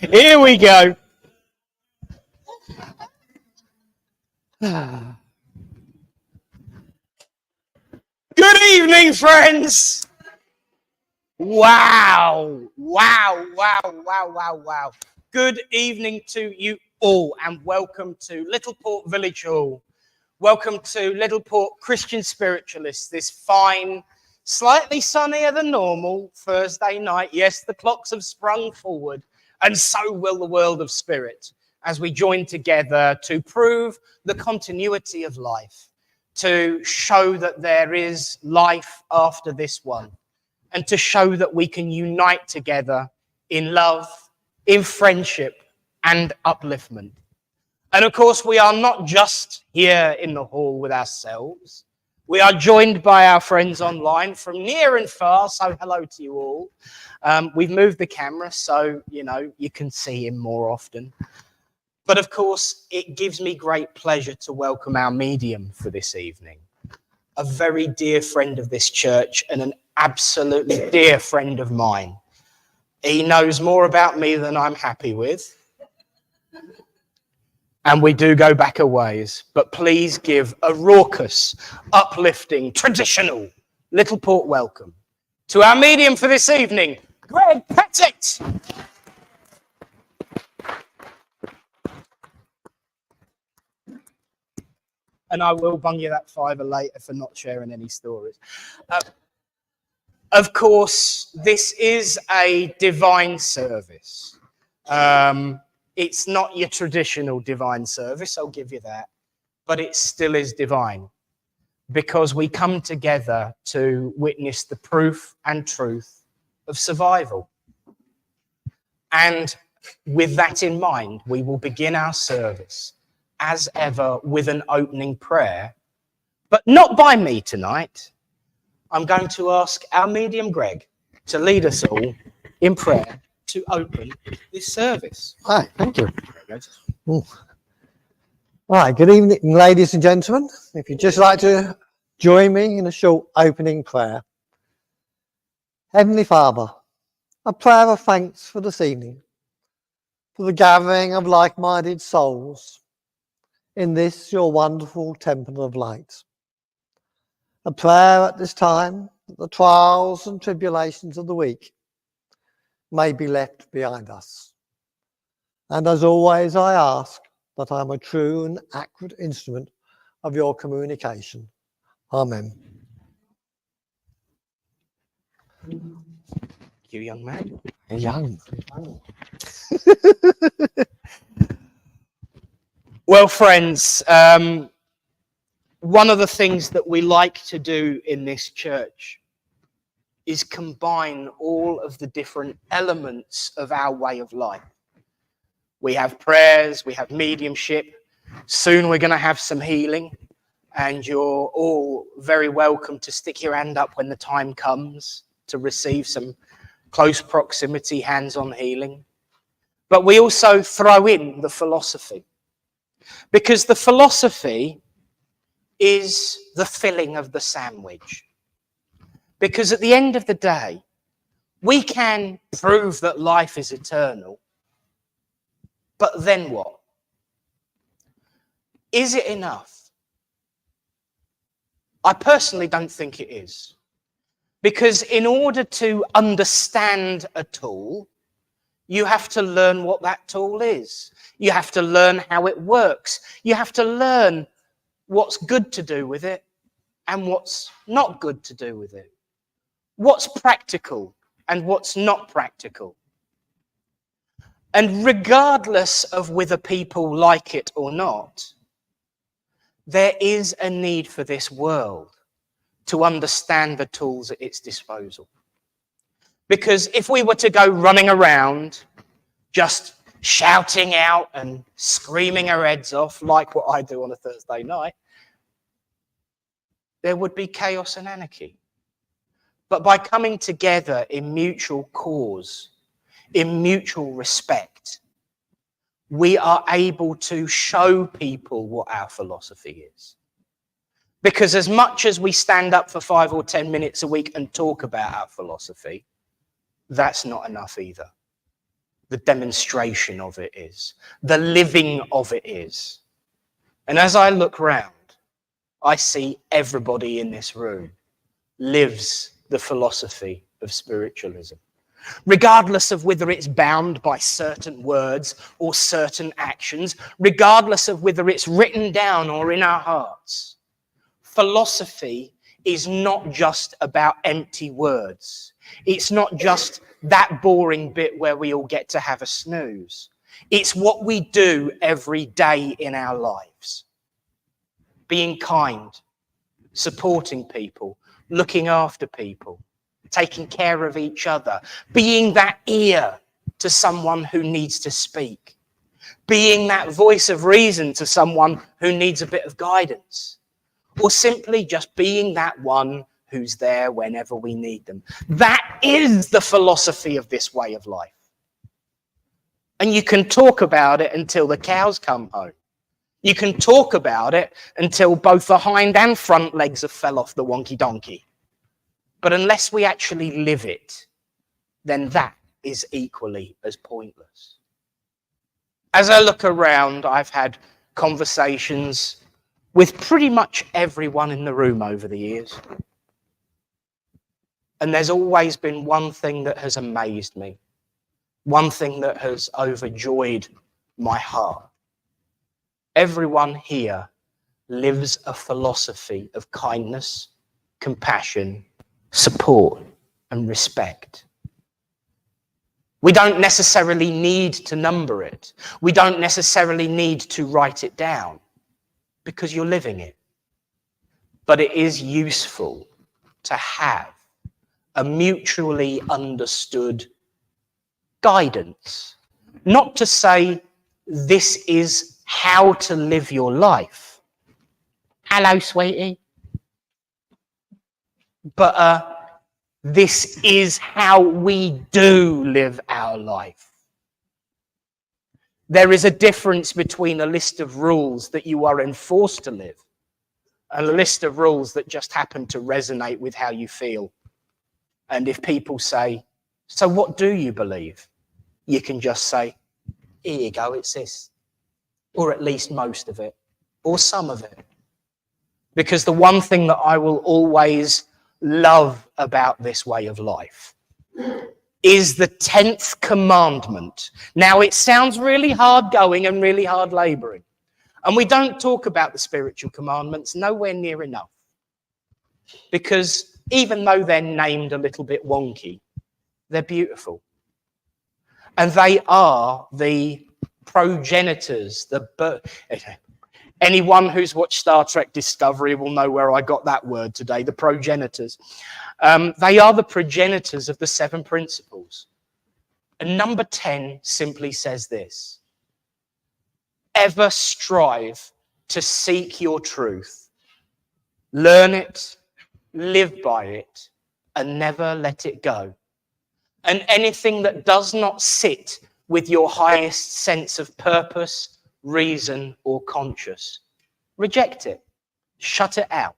Here we go. Good evening, friends. Wow. Good evening to you all, and welcome to Littleport Village Hall. Welcome to Littleport Christian Spiritualists, this fine, slightly sunnier than normal Thursday night. Yes, the clocks have sprung forward, and so will the world of spirit, as we join together to prove the continuity of life, to show that there is life after this one, and to show that we can unite together in love, in friendship, and upliftment. And of course, we are not just here in the hall with ourselves. We are joined by our friends online from near and far, so hello to you all. We've moved the camera so, you can see him more often. But of course, it gives me great pleasure to welcome our medium for this evening, a very dear friend of this church and an absolutely dear friend of mine. He knows more about me than I'm happy with. And we do go back a ways, but please give a raucous, uplifting, traditional Littleport welcome to our medium for this evening, Greg Pettit. And I will bung you that $5 later for not sharing any stories. Of course, this is a divine service. It's not your traditional divine service, I'll give you that, but it still is divine because we come together to witness the proof and truth of survival. And with that in mind, we will begin our service as ever with an opening prayer, but not by me tonight. I'm going to ask our medium Greg to lead us all in prayer to open this service. Hi, thank you. All right, good evening, ladies and gentlemen. If you'd just like to join me in a short opening prayer. Heavenly Father, a prayer of thanks for this evening, for the gathering of like-minded souls in this, your wonderful temple of light. A prayer at this time that the trials and tribulations of the week may be left behind us. And as always, I ask that I'm a true and accurate instrument of your communication. Amen. Thank you, young man. Young. Well, friends, one of the things that we like to do in this church is combine all of the different elements of our way of life. We have prayers, we have mediumship. Soon we're going to have some healing, and you're all very welcome to stick your hand up when the time comes to receive some close proximity, hands-on healing. But we also throw in the philosophy, because the philosophy is the filling of the sandwich. Because at the end of the day, we can prove that life is eternal, but then what? Is it enough? I personally don't think it is. Because in order to understand a tool, you have to learn what that tool is. You have to learn how it works. You have to learn what's good to do with it and what's not good to do with it. What's practical and what's not practical. And regardless of whether people like it or not, there is a need for this world to understand the tools at its disposal. Because if we were to go running around just shouting out and screaming our heads off like what I do on a Thursday night, there would be chaos and anarchy. But by coming together in mutual cause, in mutual respect, we are able to show people what our philosophy is. Because as much as we stand up for 5 or 10 minutes a week and talk about our philosophy, that's not enough either. the demonstration of it is, the living of it is. And as I look round, I see everybody in this room lives the philosophy of spiritualism, regardless of whether it's bound by certain words or certain actions, regardless of whether it's written down or in our hearts. Philosophy is not just about empty words. It's not just that boring bit where we all get to have a snooze. It's what we do every day in our lives. Being kind, supporting people, looking after people, taking care of each other, being that ear to someone who needs to speak, being that voice of reason to someone who needs a bit of guidance, or simply just being that one who's there whenever we need them. That is the philosophy of this way of life. And you can talk about it until the cows come home. You can talk about it until both the hind and front legs have fell off the wonky donkey. But unless we actually live it, then that is equally as pointless. As I look around, I've had conversations with pretty much everyone in the room over the years. And there's always been one thing that has amazed me, one thing that has overjoyed my heart. Everyone here lives a philosophy of kindness, compassion, support, and respect. We don't necessarily need to number it. We don't necessarily need to write it down because you're living it. But it is useful to have a mutually understood guidance. Not to say this is how to live your life. Hello, sweetie. But this is how we do live our life. There is a difference between a list of rules that you are enforced to live and a list of rules that just happen to resonate with how you feel. And if people say, so what do you believe? You can just say, here you go, it's this. Or at least most of it, or some of it. Because the one thing that I will always love about this way of life is the 10th commandment. Now, it sounds really hard going and really hard laboring. And we don't talk about the spiritual commandments nowhere near enough. Because even though they're named a little bit wonky, they're beautiful. And they are the progenitors, anyone who's watched Star Trek Discovery will know where I got that word today, the progenitors. They are the progenitors of the 7 principles. And number 10 simply says this: ever strive to seek your truth, learn it, live by it, and never let it go. And anything that does not sit with your highest sense of purpose, reason, or conscience, reject it, shut it out,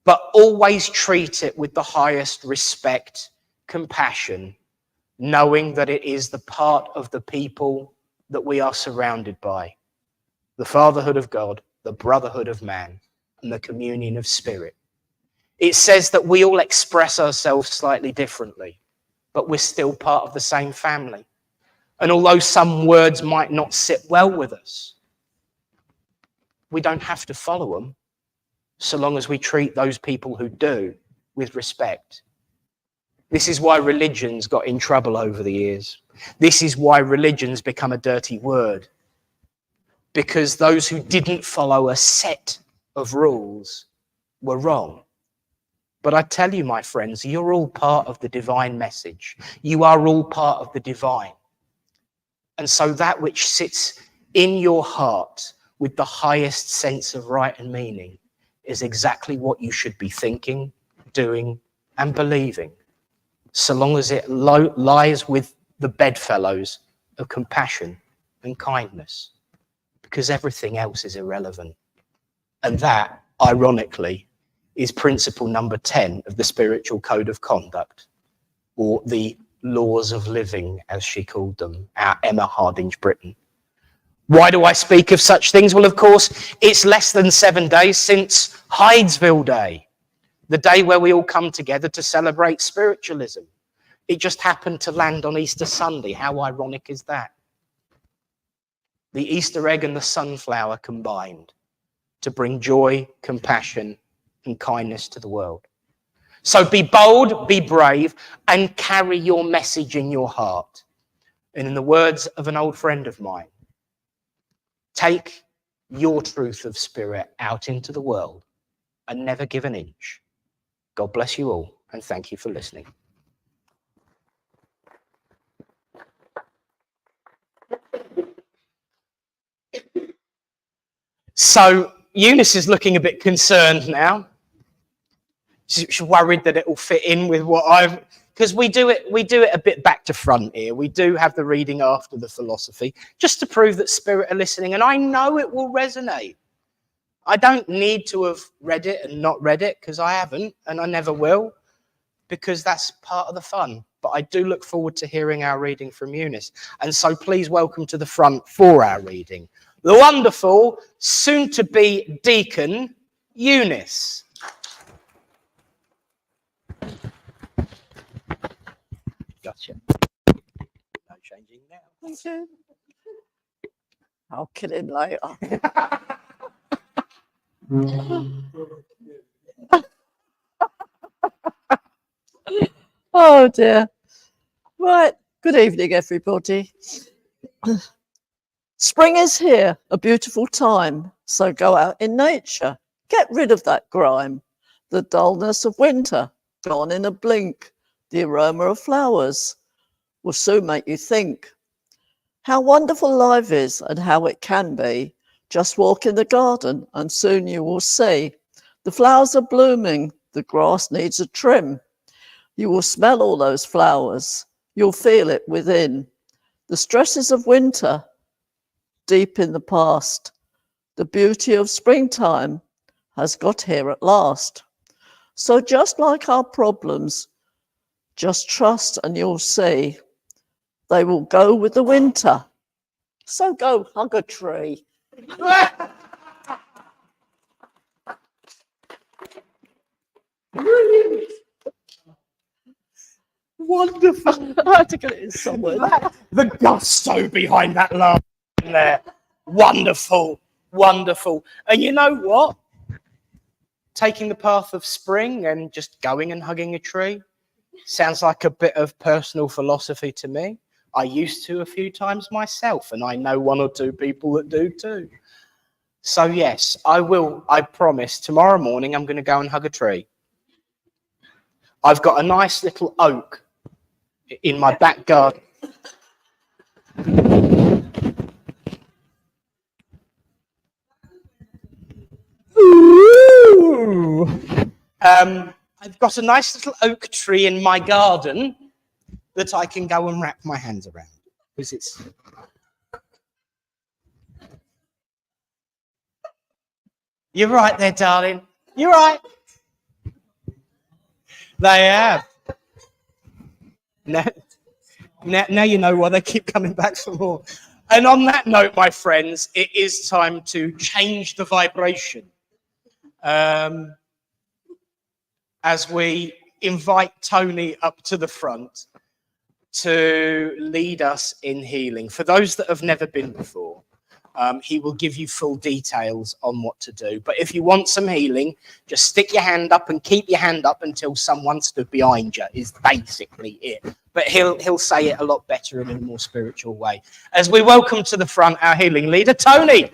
but always treat it with the highest respect, compassion, knowing that it is the part of the people that we are surrounded by, the fatherhood of God, the brotherhood of man, and the communion of spirit. It says that we all express ourselves slightly differently, but we're still part of the same family. And although some words might not sit well with us, we don't have to follow them so long as we treat those people who do with respect. This is why religions got in trouble over the years. This is why religion's become a dirty word. Because those who didn't follow a set of rules were wrong. But I tell you, my friends, you're all part of the divine message. You are all part of the divine. And so that which sits in your heart with the highest sense of right and meaning is exactly what you should be thinking, doing, and believing, so long as it lies with the bedfellows of compassion and kindness, because everything else is irrelevant. And that, ironically, is principle number 10 of the spiritual code of conduct, or the laws of living, as she called them, our Emma Hardinge Britten. Why do I speak of such things? Well, of course, it's less than 7 days since Hydesville Day, the day where we all come together to celebrate spiritualism. It just happened to land on Easter Sunday. How ironic is that? The Easter egg and the sunflower combined to bring joy, compassion, and kindness to the world. So be bold, be brave, and carry your message in your heart. And in the words of an old friend of mine, take your truth of spirit out into the world and never give an inch. God bless you all, and thank you for listening. So Eunice is looking a bit concerned now. She's worried that it will fit in with what I've, because we do it a bit back to front here. We do have the reading after the philosophy, just to prove that spirit are listening, and I know it will resonate. I don't need to have read it and not read it, because I haven't, and I never will, because that's part of the fun. But I do look forward to hearing our reading from Eunice. And so please welcome to the front for our reading the wonderful, soon-to-be deacon, Eunice. Gotcha. No changing now. Thank you. I'll kill him later. Oh dear. Right. Good evening, everybody. Spring is here, a beautiful time. So go out in nature. Get rid of that grime. The dullness of winter, gone in a blink. The aroma of flowers will soon make you think how wonderful life is and how it can be. Just walk in the garden and soon you will see the flowers are blooming, the grass needs a trim. You will smell all those flowers, you'll feel it within. The stresses of winter, deep in the past, the beauty of springtime has got here at last. So just like our problems, just trust and you'll see they will go with the winter. So go hug a tree. Wonderful. I had to get it in somewhere. The gusto behind that laugh there. Wonderful, wonderful. And you know what? Taking the path of spring and just going and hugging a tree sounds like a bit of personal philosophy to me. I used to a few times myself, and I know one or two people that do too. So yes, I will. I promise tomorrow morning I'm going to go and hug a tree. I've got a nice little oak in my back garden. Ooh. I've got a nice little oak tree in my garden that I can go and wrap my hands around, because it's... You're right there, darling. You're right. They have. Now you know why they keep coming back for more. And on that note, my friends, it is time to change the vibration. As we invite Tony up to the front to lead us in healing. For those that have never been before, he will give you full details on what to do. But if you want some healing, just stick your hand up and keep your hand up until someone stood behind you, is basically it. But he'll say it a lot better in a more spiritual way. As we welcome to the front our healing leader, Tony.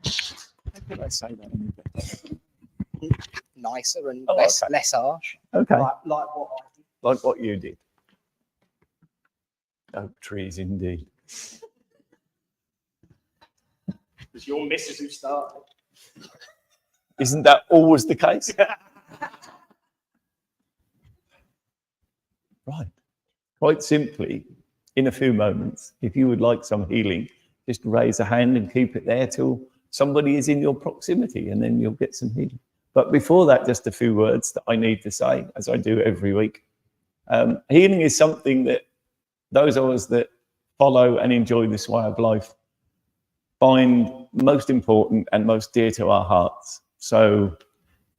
How could I say that any better? Nicer and Okay. less harsh. Okay. Like what I did. Like what you did. Oak trees, indeed. It was your missus who started. Isn't that always the case? Right. Quite simply, in a few moments, if you would like some healing, just raise a hand and keep it there till somebody is in your proximity, and then you'll get some healing. But before that, just a few words that I need to say, as I do every week. Healing is something that those of us that follow and enjoy this way of life find most important and most dear to our hearts. So,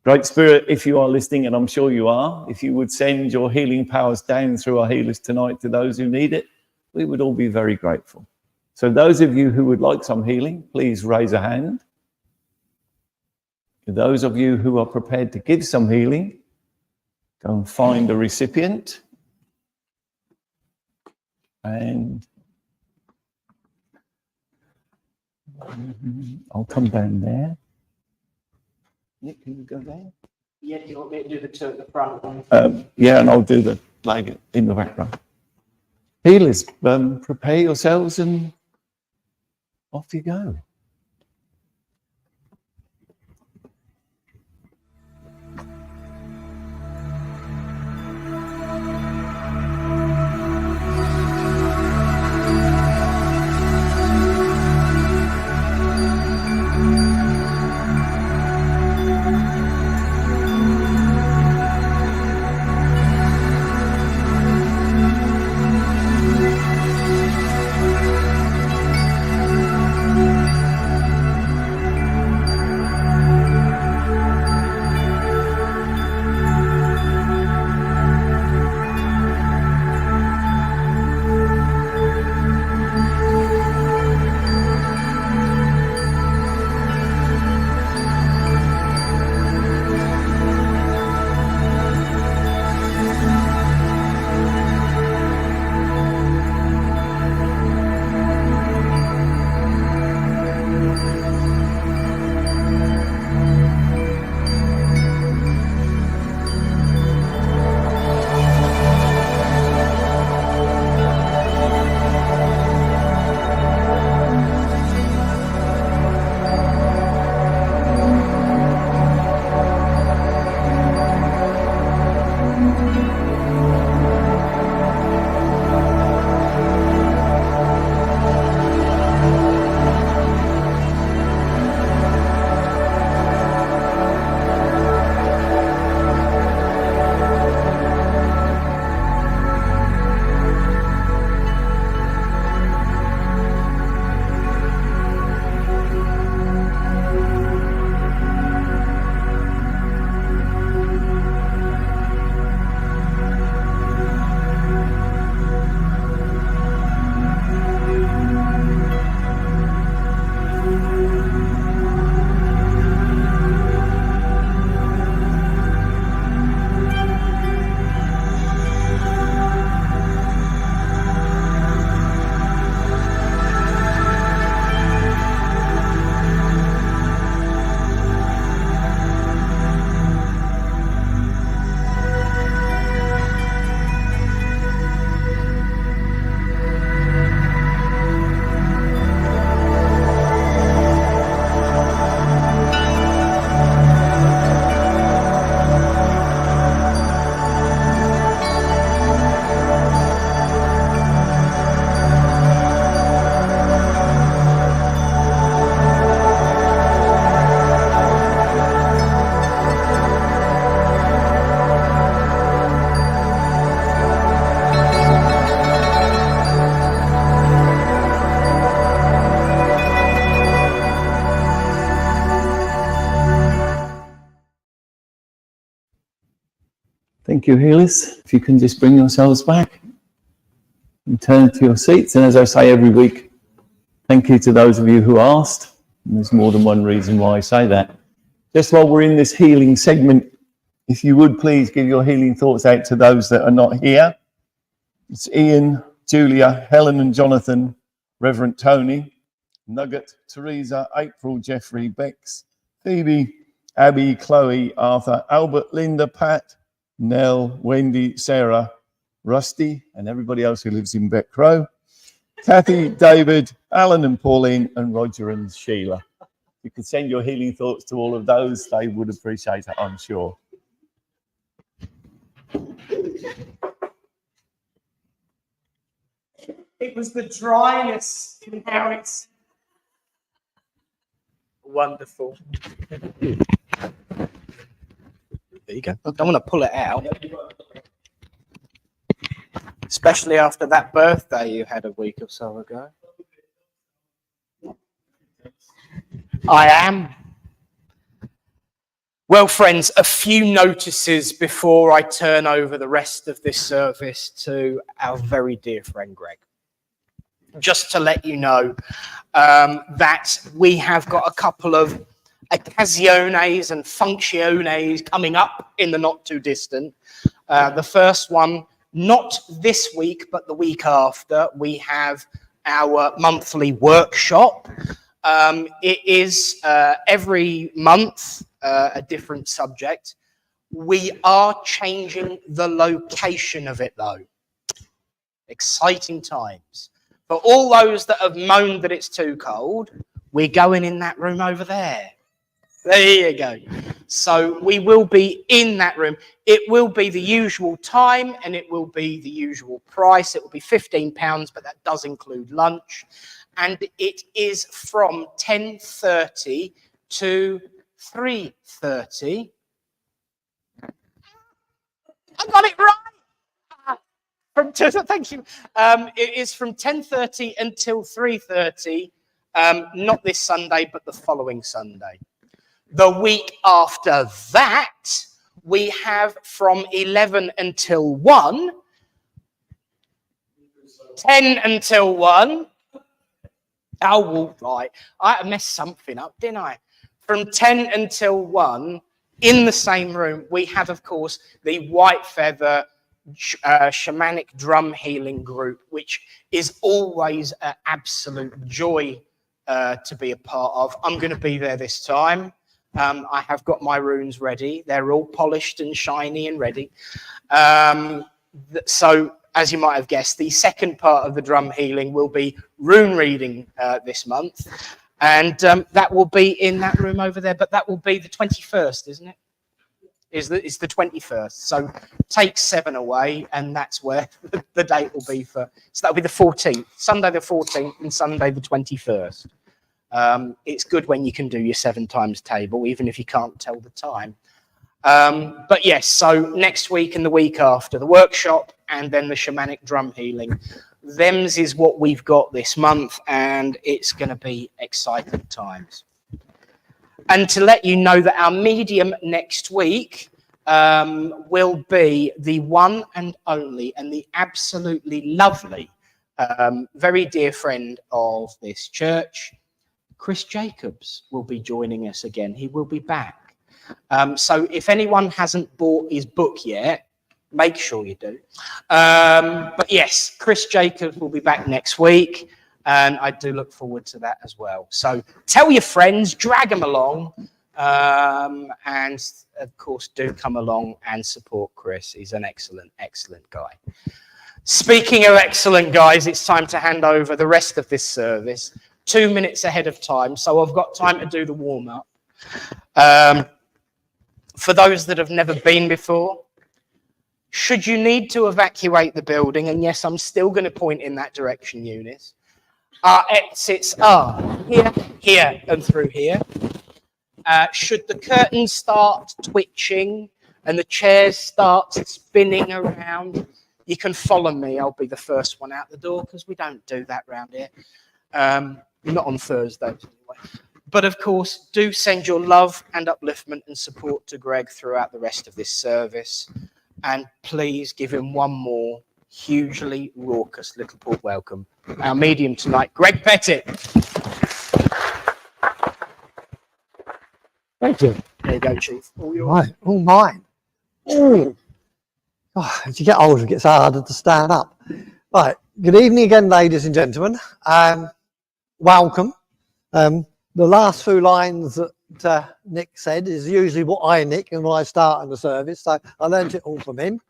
Great Spirit, if you are listening, and I'm sure you are, if you would send your healing powers down through our healers tonight to those who need it, we would all be very grateful. So those of you who would like some healing, please raise a hand. For those of you who are prepared to give some healing, go and find a recipient. And I'll come down there. Nick, can you go there? Yeah, do you want me to do the two at the front one? Yeah, and I'll do the flag in the background. Healers, prepare yourselves and off you go. Thank you, healers. If you can just bring yourselves back and turn to your seats. And as I say every week, thank you to those of you who asked. And there's more than one reason why I say that. Just while we're in this healing segment, if you would please give your healing thoughts out to those that are not here. It's Ian, Julia, Helen and Jonathan, Reverend Tony, Nugget, Teresa, April, Jeffrey, Bex, Phoebe, Abby, Chloe, Arthur, Albert, Linda, Pat, Nell, Wendy, Sarah, Rusty, and everybody else who lives in Beck Row, Kathy, David, Alan and Pauline, and Roger and Sheila. You could send your healing thoughts to all of those. They would appreciate it, I'm sure. It was the dryness in how it's wonderful. There you go. I don't want to pull it out. Especially after that birthday you had a week or so ago. I am. Well, friends, a few notices before I turn over the rest of this service to our very dear friend Greg. Just to let you know that we have got a couple of occasiones and functiones coming up in the not too distant. The first one, not this week, but the week after, we have our monthly workshop. It is every month a different subject. We are changing the location of it, though. Exciting times. For all those that have moaned that it's too cold, we're going in that room over there. There you go. So we will be in that room. It will be the usual time and it will be the usual price. It will be £15, but that does include lunch. And it is from 10:30 to 3:30. I got it right. Thank you. It is from 10:30 until 3:30. Not this Sunday, but the following Sunday. The week after that, we have from 11 until 1, 10 until 1. Oh, right. I messed something up, didn't I? From 10 until 1, in the same room, we have, of course, the White Feather shamanic drum healing group, which is always an absolute joy to be a part of. I'm going to be there this time. I have got my runes ready. They're all polished and shiny and ready. So, as you might have guessed, the second part of the drum healing will be rune reading this month. And that will be in that room over there. But that will be the 21st, isn't it? It's the 21st. So take 7 away, and that's where the date will be for. So that'll be the 14th, Sunday the 14th and Sunday the 21st. It's good when you can do your 7 times table, even if you can't tell the time. But yes, so next week and the week after, the workshop and then the shamanic drum healing. Them's is what we've got this month, and it's going to be exciting times. And to let you know that our medium next week will be the one and only and the absolutely lovely, very dear friend of this church, Chris Jacobs will be joining us again. He will be back. So if anyone hasn't bought his book yet, make sure you do. But yes, Chris Jacobs will be back next week, and I do look forward to that as well. So tell your friends, drag them along, and of course do come along and support Chris. He's an excellent, excellent guy. Speaking of excellent guys, it's time to hand over the rest of this service 2 minutes ahead of time, so I've got time to do the warm-up. For those that have never been before, should you need to evacuate the building, and yes, I'm still going to point in that direction, Eunice, our exits are here, here, and through here. Should the curtains start twitching and the chairs start spinning around, you can follow me. I'll be the first one out the door because we don't do that around here. Not on Thursdays anyway. But of course, do send your love and upliftment and support to Greg throughout the rest of this service. And please give him one more hugely raucous Littleport welcome. Our medium tonight, Greg Pettit. Thank you. There you go, Chief. All yours. Right, all mine. Oh, as you get older, it gets harder to stand up. Right, good evening again, ladies and gentlemen. Welcome. The last few lines that Nick said is usually what I nick and when I start in the service, so I learned it all from him.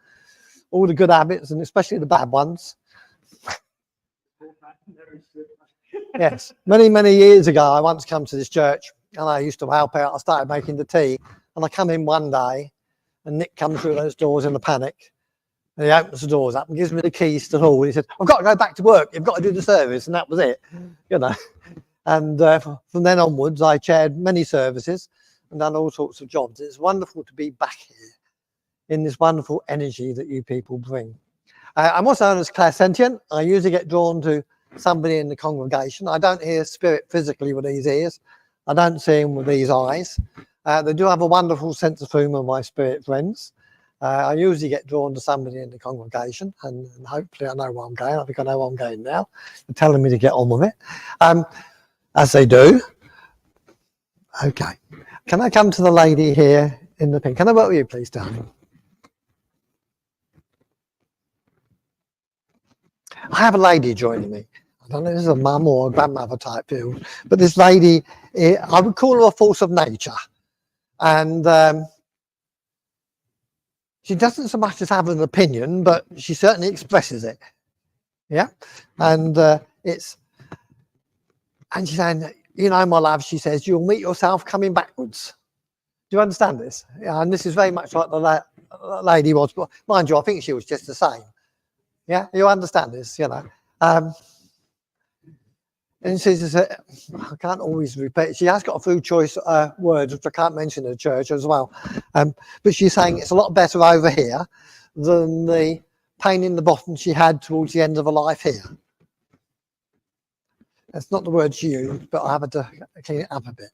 All the good habits and especially the bad ones. Yes, many, many years ago, I once come to this church and I used to help out. I started making the tea and I come in one day and Nick comes through those doors in a panic and he opens the doors up and gives me the keys to the hall. He said, I've got to go back to work. You've got to do the service. And that was it, you know. And from then onwards, I chaired many services and done all sorts of jobs. It's wonderful to be back here in this wonderful energy that you people bring. I'm also known as clairsentient. I usually get drawn to somebody in the congregation. I don't hear spirit physically with these ears. I don't see him with these eyes. They do have a wonderful sense of humour, my spirit friends. I usually get drawn to somebody in the congregation, and hopefully I know where I'm going. I think I know where I'm going now. They're telling me to get on with it, as they do. Okay. Can I come to the lady here in the pink? Can I work with you, please, darling? I have a lady joining me. I don't know if this is a mum or a grandmother type deal, but this lady, I would call her a force of nature. And she doesn't so much as have an opinion, but she certainly expresses it. Yeah. And she's saying, you know, my love, she says, you'll meet yourself coming backwards. Do you understand this? Yeah, and this is very much like the lady was, but mind you, I think she was just the same. Yeah, you understand this, you know. And she says, I can't always repeat. She has got a few choice words, which I can't mention in the church as well. But she's saying it's a lot better over here than the pain in the bottom she had towards the end of her life here. That's not the word she used, but I have to clean it up a bit.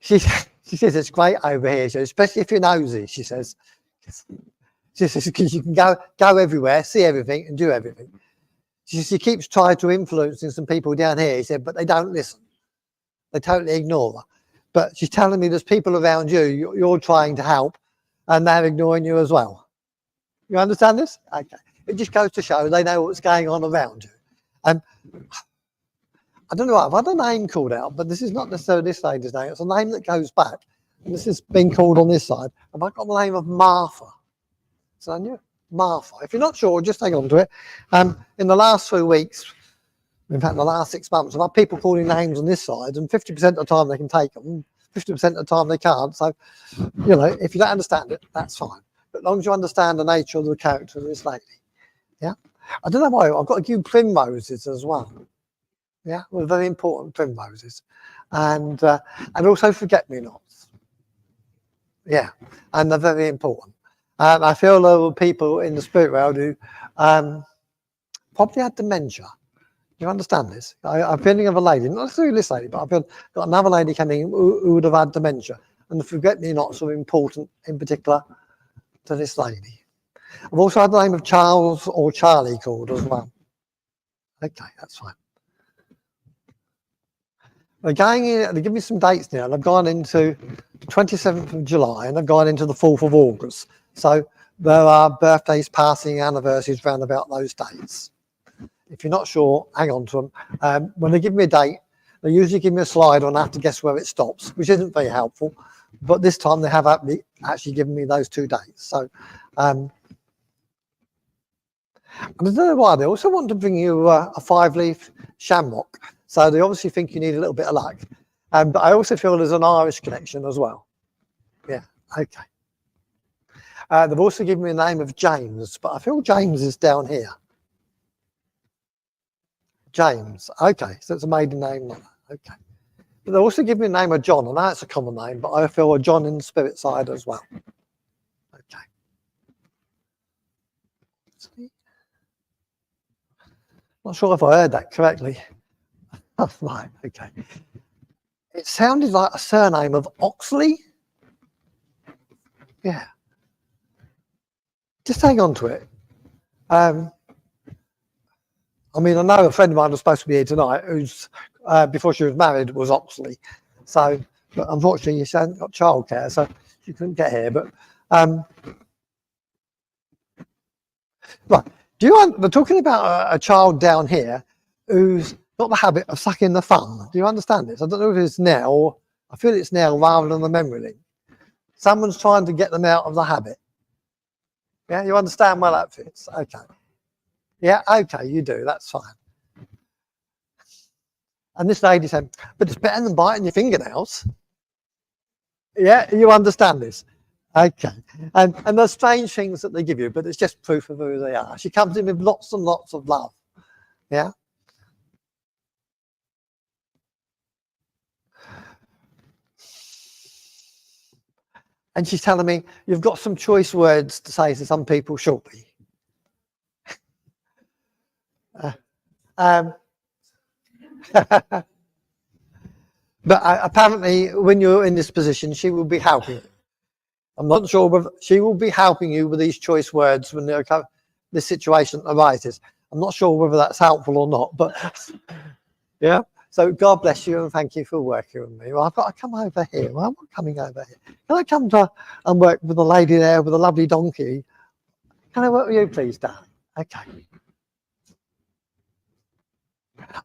She says it's great over here, especially if you're nosy, she says. She says, because you can go everywhere, see everything and do everything. She keeps trying to influence some people down here, he said, but they don't listen. They totally ignore her. But she's telling me there's people around you, you're trying to help, and they're ignoring you as well. You understand this? Okay. It just goes to show they know what's going on around you. I don't know, I've had a name called out, but this is not necessarily this lady's name. It's a name that goes back. And this has been called on this side. Have I got the name of Martha? So I knew Martha. If you're not sure, just hang on to it. In the last 3 weeks, in fact, the last 6 months, I've had people calling names on this side, and 50% of the time they can take them, 50% of the time they can't. So, you know, if you don't understand it, that's fine. But as long as you understand the nature of the character of this lady. Yeah. I don't know why, I've got a few primroses as well. Yeah, well, very important primroses. And also forget-me-nots. Yeah, and they're very important. I feel there were people in the spirit world who probably had dementia. Do you understand this? I'm feeling of a lady, not necessarily this lady, but I've got another lady coming who would have had dementia. And the forget-me-nots are important in particular to this lady. I've also had the name of Charles or Charlie called as well. Okay, that's fine. They're going in, they give me some dates now, and I've gone into the 27th of July and I've gone into the 4th of August. So there are birthdays, passing, anniversaries round about those dates. If you're not sure, hang on to them. When they give me a date, they usually give me a slide and I have to guess where it stops, which isn't very helpful. But this time they have actually given me those 2 dates. So I don't know why, they also want to bring you a 5-leaf shamrock. So they obviously think you need a little bit of luck. But I also feel there's an Irish connection as well. Yeah, okay. They've also given me the name of James, but I feel James is down here. James, okay, so it's a maiden name. Okay. But they also give me the name of John, and that's a common name, but I feel a John in the spirit side as well. Okay. Not sure if I heard that correctly. Oh, right, okay. It sounded like a surname of Oxley. Yeah. Just hang on to it. I mean, I know a friend of mine was supposed to be here tonight who's, before she was married, was Oxley. So, but unfortunately, she hasn't got childcare, so she couldn't get here. But, right. They're talking about a child down here who's got the habit of sucking the thumb. Do you understand this? I don't know if it's now, or I feel it's now rather than the memory link. Someone's trying to get them out of the habit. Yeah, you understand where that fits? Okay. Yeah, okay, you do. That's fine. And this lady said, but it's better than biting your fingernails. Yeah, you understand this? Okay. And there's strange things that they give you, but it's just proof of who they are. She comes in with lots and lots of love. Yeah. And she's telling me, you've got some choice words to say to some people shortly. But apparently, when you're in this position, she will be helping you. I'm not sure whether she will be helping you with these choice words when this situation arises. I'm not sure whether that's helpful or not, but yeah. So God bless you and thank you for working with me. Well, I've got to come over here. Well, I'm not coming over here. Can I come to and work with the lady there with a lovely donkey? Can I work with you, please, darling? Okay.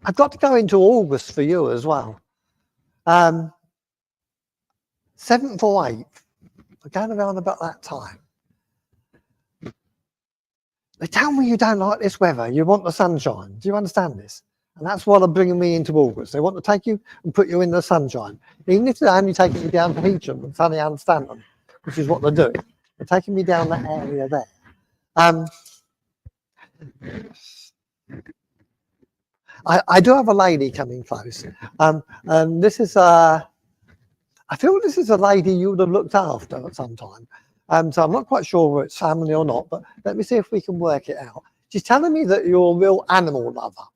I've got to go into August for you as well. 7th or 8th. We're going around about that time. They tell me you don't like this weather. You want the sunshine. Do you understand this? And that's why they're bringing me into August. They want to take you and put you in the sunshine. Even if they're only taking you down to Heacham and Sunny and Stanton, which is what they're doing. They're taking me down that area there. I do have a lady coming close. And this is I feel this is a lady you would have looked after at some time. So I'm not quite sure whether it's family or not, but let me see if we can work it out. She's telling me that you're a real animal lover.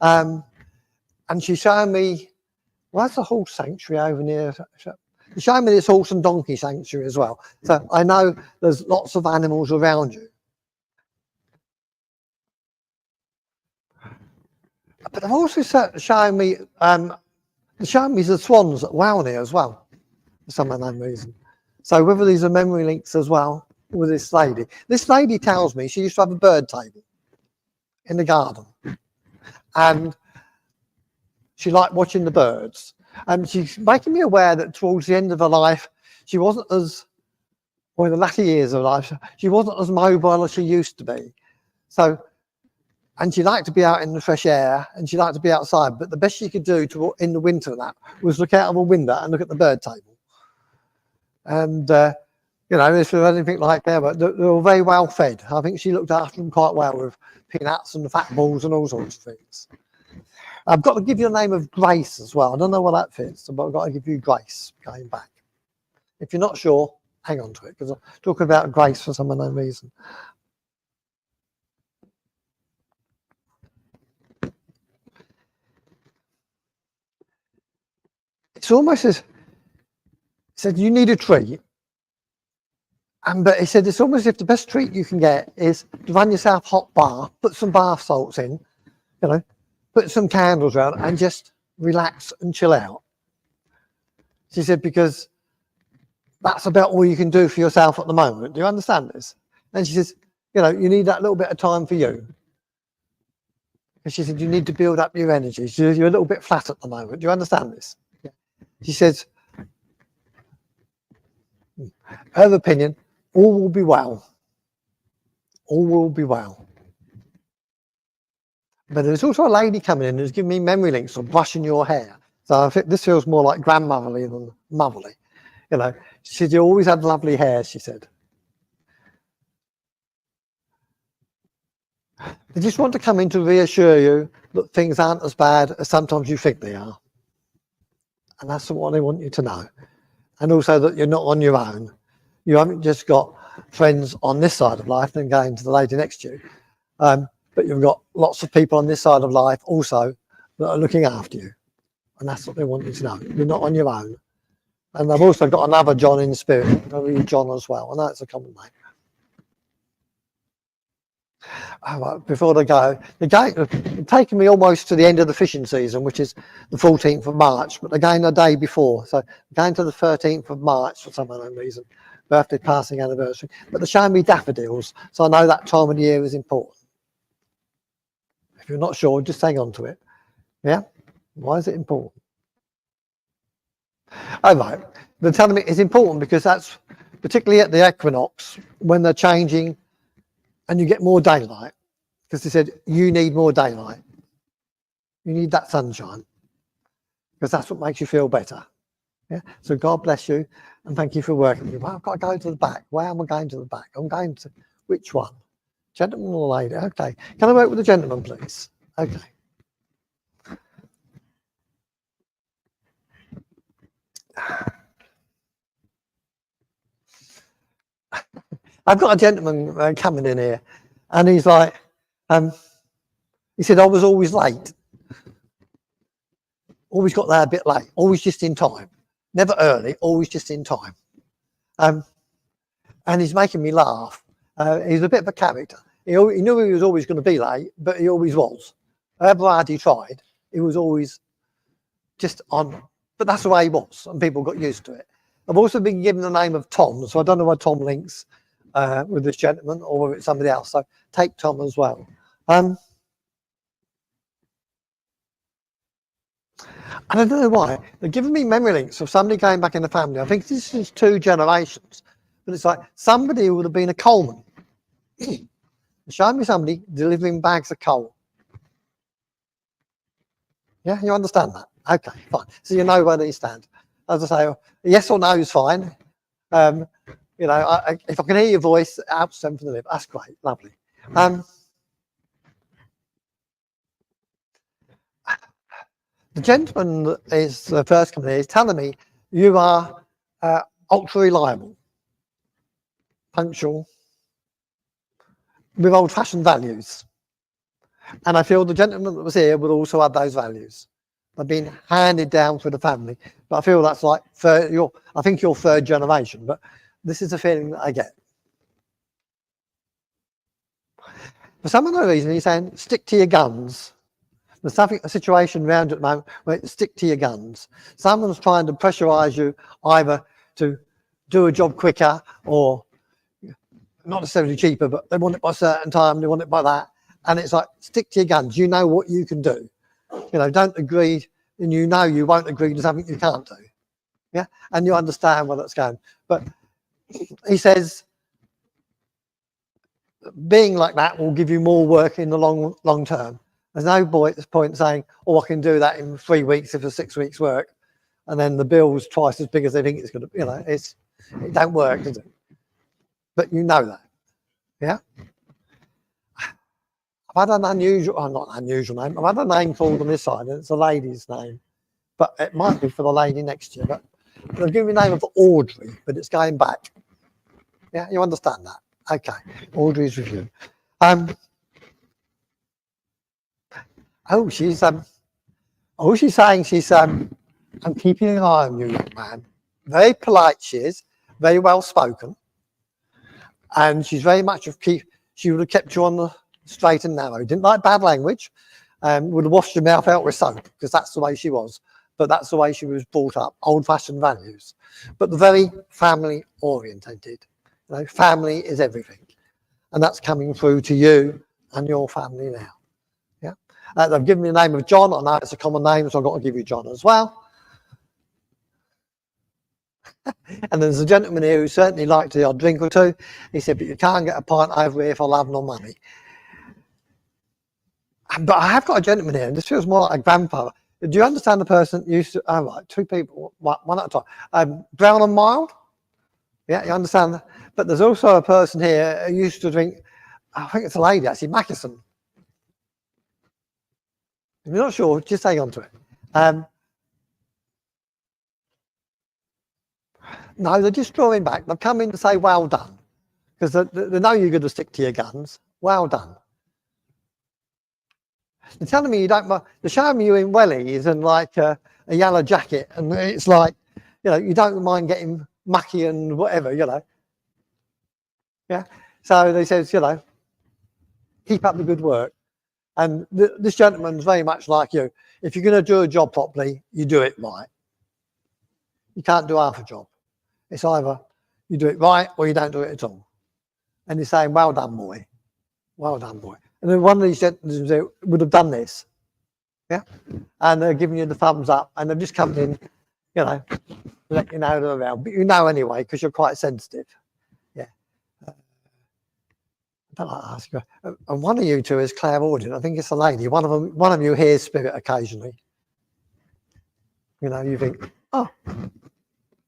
And she's showing me, well, that's a horse sanctuary over near. She's showing me this horse and donkey sanctuary as well. So I know there's lots of animals around you. But they're also showing me, the swans at Wowney as well, for some unknown reason. So whether these are memory links as well with this lady. This lady tells me she used to have a bird table in the garden. And she liked watching the birds. And she's making me aware that towards the end of her life, she wasn't as, or in the latter years of life, she wasn't as mobile as she used to be. So, and she liked to be out in the fresh air and she liked to be outside, but the best she could do in the winter and that was look out of a window and look at the bird table. And, you know, if there's anything like that, but they were very well fed. I think she looked after them quite well with peanuts and fat balls and all sorts of things. I've got to give you the name of Grace as well. I don't know where that fits, but I've got to give you Grace going back. If you're not sure, hang on to it, because I'm talking about Grace for some unknown reason. It's almost as, he said, you need a treat. But he said, it's almost as if the best treat you can get is to run yourself hot bath, put some bath salts in, you know, put some candles around and just relax and chill out. She said, because that's about all you can do for yourself at the moment. Do you understand this? And she says, you know, you need that little bit of time for you. And she said, you need to build up your energy. She said, you're a little bit flat at the moment. Do you understand this? Yeah. She says, her opinion, all will be well. All will be well. But there's also a lady coming in who's giving me memory links of brushing your hair. So I think this feels more like grandmotherly than motherly. You know, she said, you always had lovely hair, she said. They just want to come in to reassure you that things aren't as bad as sometimes you think they are. And that's what they want you to know. And also that you're not on your own. You haven't just got friends on this side of life and going to the lady next to you. But you've got lots of people on this side of life also that are looking after you. And that's what they want you to know. You're not on your own. And I've also got another John in spirit, another John as well. I know it's a common name. All right, before they go, they're taking me almost to the end of the fishing season, which is the 14th of March, but they're going a day before. So going to the 13th of March for some unknown reason, birthday passing anniversary. But they're showing me daffodils, so I know that time of the year is important. If you're not sure, just hang on to it. Yeah? Why is it important? Oh, right. They're telling me it's important because that's particularly at the equinox when they're changing and you get more daylight. Because they said, you need more daylight. You need that sunshine. Because that's what makes you feel better. Yeah. So God bless you and thank you for working with me. Well, I've got to go to the back. Where am I going to the back? I'm going to which one? Gentleman or lady? Okay. Can I work with the gentleman, please? Okay. I've got a gentleman coming in here, and he's like, he said, I was always late. Always got there a bit late, always just in time. Never early, always just in time. And he's making me laugh. He's a bit of a character. He knew he was always going to be late, but he always was. However hard he tried, he was always just on. But that's the way he was, and people got used to it. I've also been given the name of Tom, so I don't know why Tom links with this gentleman or whether it's somebody else. So take Tom as well. And I don't know why. They're giving me memory links of somebody going back in the family. I think this is 2 generations. But it's like somebody who would have been a coalman. Show me somebody delivering bags of coal. Yeah, you understand that? Okay, fine. So you know where they stand. As I say, yes or no is fine. You know, if I can hear your voice, out send for the lip. That's great, lovely. The gentleman that is the first coming here is telling me you are ultra reliable, punctual, with old-fashioned values. And I feel the gentleman that was here would also have those values. They've been handed down through the family. But I feel that's like I think you're 3rd generation, but this is the feeling that I get. For some other reason, he's saying, stick to your guns. There's a situation around at the moment where it's stick to your guns. Someone's trying to pressurize you either to do a job quicker or not necessarily cheaper, but they want it by a certain time, they want it by that. And it's like, stick to your guns. You know what you can do. You know, don't agree, and you know you won't agree to something you can't do. Yeah, and you understand where that's going. But he says, being like that will give you more work in the long term. There's no point saying, oh, I can do that in 3 weeks if it's 6 weeks work, and then the bill's twice as big as they think it's going to. You know, it don't work, does it? But you know that, yeah. I've had an unusual, not unusual name. I've had a name called on this side, and it's a lady's name, but it might be for the lady next year. But they've given me the name of Audrey, but it's going back. Yeah, you understand that? Okay, Audrey's with you. Oh, she's saying she's I'm keeping an eye on you, young man. Very polite she is, very well spoken, and she's very much she would have kept you on the straight and narrow. Didn't like bad language. Would have washed your mouth out with soap because that's the way she was. But that's the way she was brought up. Old-fashioned values, but very family orientated. You know, family is everything, and that's coming through to you and your family now. Yeah, they've given me the name of John. I know it's a common name, so I've got to give you John as well. And there's a gentleman here who certainly liked the odd drink or two. He said, but you can't get a pint over here for love nor money. But I have got a gentleman here, and this feels more like a grandfather. Do you understand the person used to, oh, right, 2 people, one at a time. Brown and mild? Yeah, you understand that? But there's also a person here who used to drink, I think it's a lady actually, Mackinson. If you're not sure, just hang on to it. No, they're just drawing back. They've come in to say, well done. Because they know you're going to stick to your guns. Well done. They're telling me you don't mind. They're showing me you in wellies and like a yellow jacket. And it's like, you know, you don't mind getting mucky and whatever, you know. Yeah. So they says, you know, keep up the good work. And this gentleman's very much like you. If you're going to do a job properly, you do it right. You can't do half a job. It's either you do it right or you don't do it at all. And he's saying, well done, boy. Well done, boy. And then one of these gentlemen would have done this. Yeah. And they're giving you the thumbs up, and they've just come in, you know, let you know they're around. But you know anyway, because you're quite sensitive. Yeah. I don't like to ask you. And one of you two is clairaudient. I think it's a lady. One of you hears spirit occasionally. You know, you think, oh,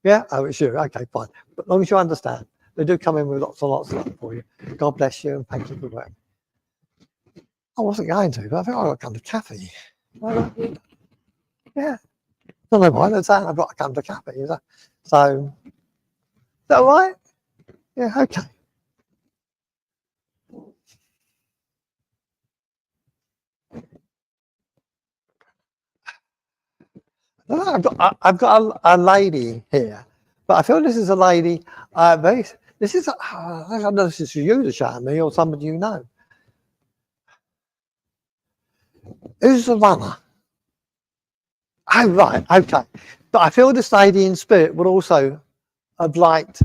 yeah, oh, it's you. Okay, fine. But as long as you understand, they do come in with lots and lots of love for you. God bless you and thank you for work. I wasn't going to, but I think I've got to come to cafe. Yeah. I don't know why they're saying I've got to come to cafe. So, is that all right? Yeah, okay. I've got a lady here, but I feel this is a lady. This is. I don't know if this is you to show me or somebody you know. Who's the runner? Oh, right, okay. But I feel this lady in spirit would also have liked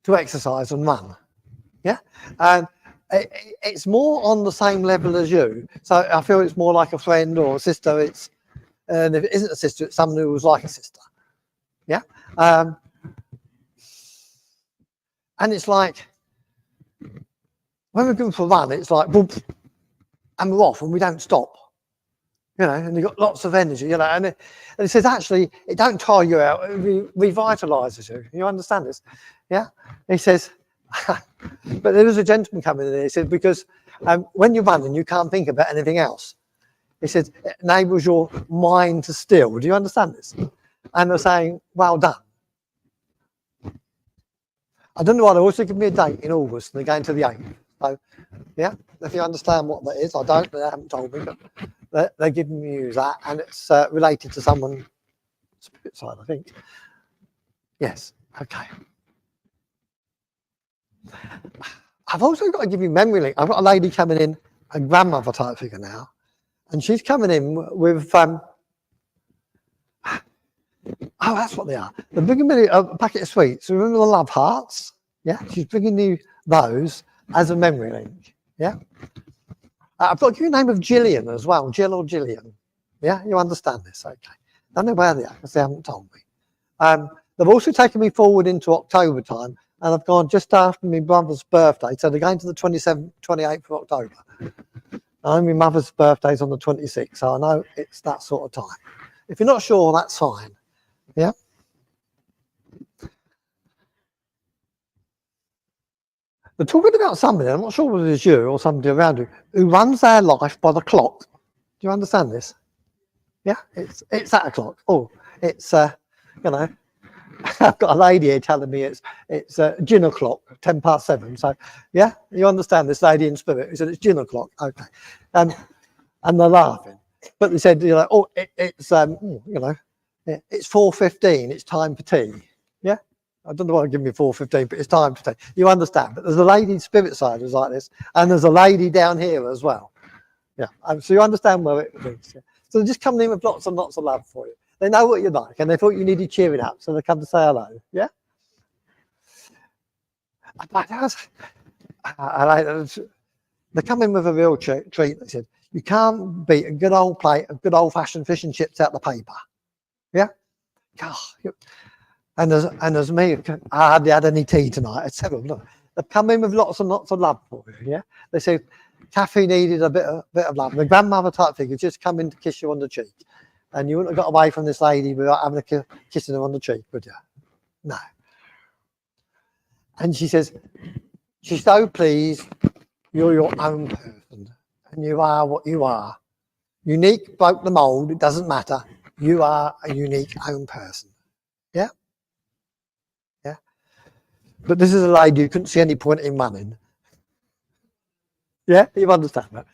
to exercise and run. Yeah, and it's more on the same level as you. So I feel it's more like a friend or a sister. And if it isn't a sister, it's someone who was like a sister. Yeah. And it's like when we're going for a run, it's like boom, and we're off and we don't stop. You know, and you've got lots of energy, you know, and it says actually it don't tire you out, it revitalizes you. You understand this? Yeah. He says, but there was a gentleman coming in there. He said, because when you're running, you can't think about anything else. He said, it enables your mind to still. Do you understand this? And they're saying, well done. I don't know why they also give me a date in August and they're going to the 8th. So, yeah, if you understand what that is, I don't, they haven't told me, but they're giving me that, and it's related to someone's spirit side, I think. Yes, okay. I've also got to give you memory link. I've got a lady coming in, a grandmother type figure now, and she's coming in with, oh, that's what they are. They're bringing me a packet of sweets. Remember the love hearts? Yeah, she's bringing you those as a memory link. Yeah. I've got to give you the name of Gillian as well, Jill or Gillian. Yeah, you understand this? Okay. I don't know where they are because they haven't told me. They've also taken me forward into October time, and I've gone just after my brother's birthday. So they're going to the 27th, 28th of October. I know my mother's birthday's on the 26th, so I know it's that sort of time. If you're not sure, that's fine. Yeah. They're talking about somebody, I'm not sure whether it's you or somebody around you, who runs their life by the clock. Do you understand this? Yeah, it's at a clock. Oh, it's you know, I've got a lady here telling me it's gin o'clock, 7:10. So yeah, you understand this lady in spirit who said it's gin o'clock. Okay, and they're laughing, but they said, you know, oh, it's you know, it's 4:15. It's time for tea. Yeah. I don't know why I give me 4:15, but it's time for tea. You understand? But there's a lady in spirit side who's like this, and there's a lady down here as well. Yeah. So you understand where it is. Yeah? So they're just coming in with lots and lots of love for you. They know what you're like, and they thought you needed cheering up, so they come to say hello. Yeah. They come in with a real treat. They said, you can't beat a good old plate of good old fashioned fish and chips out the paper. Yeah. God. And there's me, I hardly had any tea tonight. It's terrible. Look, they've come in with lots and lots of love for you. Yeah, they say Kathy needed a bit of love. The grandmother type figure just come in to kiss you on the cheek, and you wouldn't have got away from this lady without having a kissing her on the cheek, would you? No. And she says she's so pleased you're your own person, and you are what you are. Unique, broke the mold. It doesn't matter. You are a unique own person. Yeah. But this is a lady who couldn't see any point in running. Yeah, you understand that.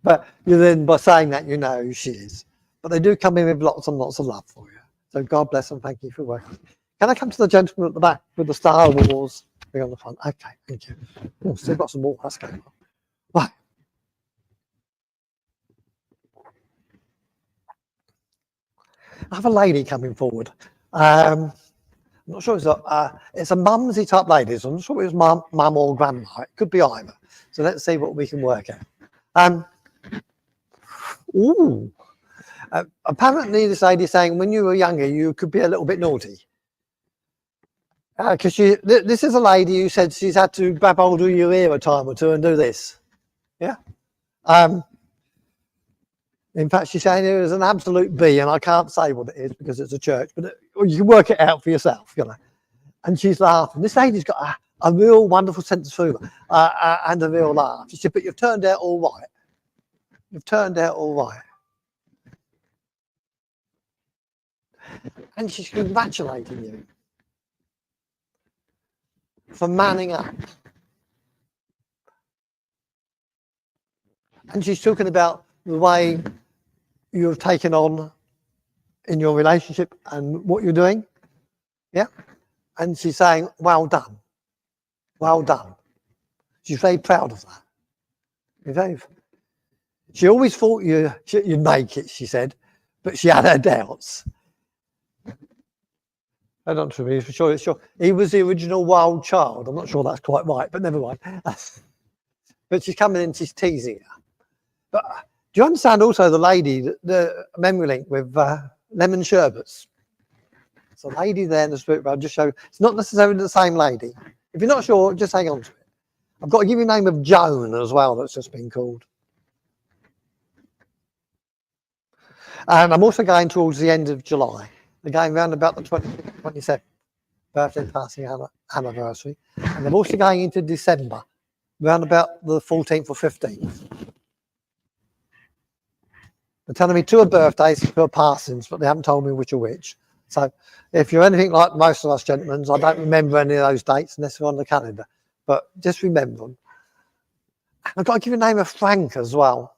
But you then, by saying that, you know who she is. But they do come in with lots and lots of love for you. So God bless them. Thank you for working. Can I come to the gentleman at the back with the Star Wars thing on the front? Okay, thank you. Oh, still got some more. That's going on. Right. I have a lady coming forward. I'm not sure it's a mumsy type lady, so I'm not sure it was mum or grandma. It could be either. So let's see what we can work out. Apparently this lady is saying when you were younger, you could be a little bit naughty. Because this is a lady who said she's had to grab hold of your ear a time or two and do this. Yeah. In fact, she's saying it was an absolute B, and I can't say what it is because it's a church, but you can work it out for yourself, you know. And she's laughing. This lady's got a real wonderful sense of humour and a real laugh. She said, but you've turned out all right. You've turned out all right. And she's congratulating you. for manning up. And she's talking about the way you've taken on in your relationship and what you're doing. Yeah. And she's saying, well done. Well done. She's very proud of that. She always thought you'd make it, she said, but she had her doubts. I'm not sure. He was the original wild child. I'm not sure that's quite right, but never mind. But she's coming in, she's teasing her. But do you understand also the lady, the memory link with lemon sherbets? It's a lady there in the spirit world. Just show it's not necessarily the same lady. If you're not sure, just hang on to it. I've got to give you the name of Joan as well. That's just been called. And I'm also going towards the end of July. They're going round about the 27th birthday passing anniversary. And they're also going into December, round about the 14th or 15th. They're telling me 2 are birthdays, 2 are passings, but they haven't told me which are which. So if you're anything like most of us gentlemen, I don't remember any of those dates unless they're on the calendar. But just remember them. I've got to give you the name of Frank as well.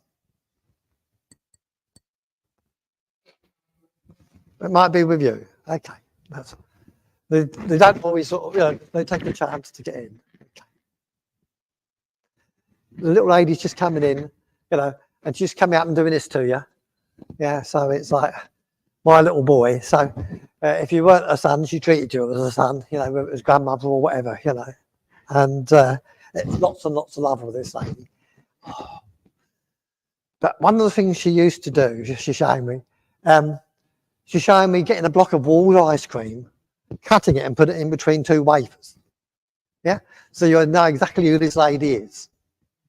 It might be with you. Okay. They don't always sort of, they take a chance to get in. Okay. The little lady's just coming in, and she's coming out and doing this to you. Yeah, so it's like my little boy. So if you weren't a son, she treated you as a son, whether it was grandmother or whatever, And it's lots and lots of love with this lady. Oh. But one of the things she used to do, she's showing me, getting a block of walled ice cream, cutting it and put it in between 2 wafers. Yeah, so you know exactly who this lady is.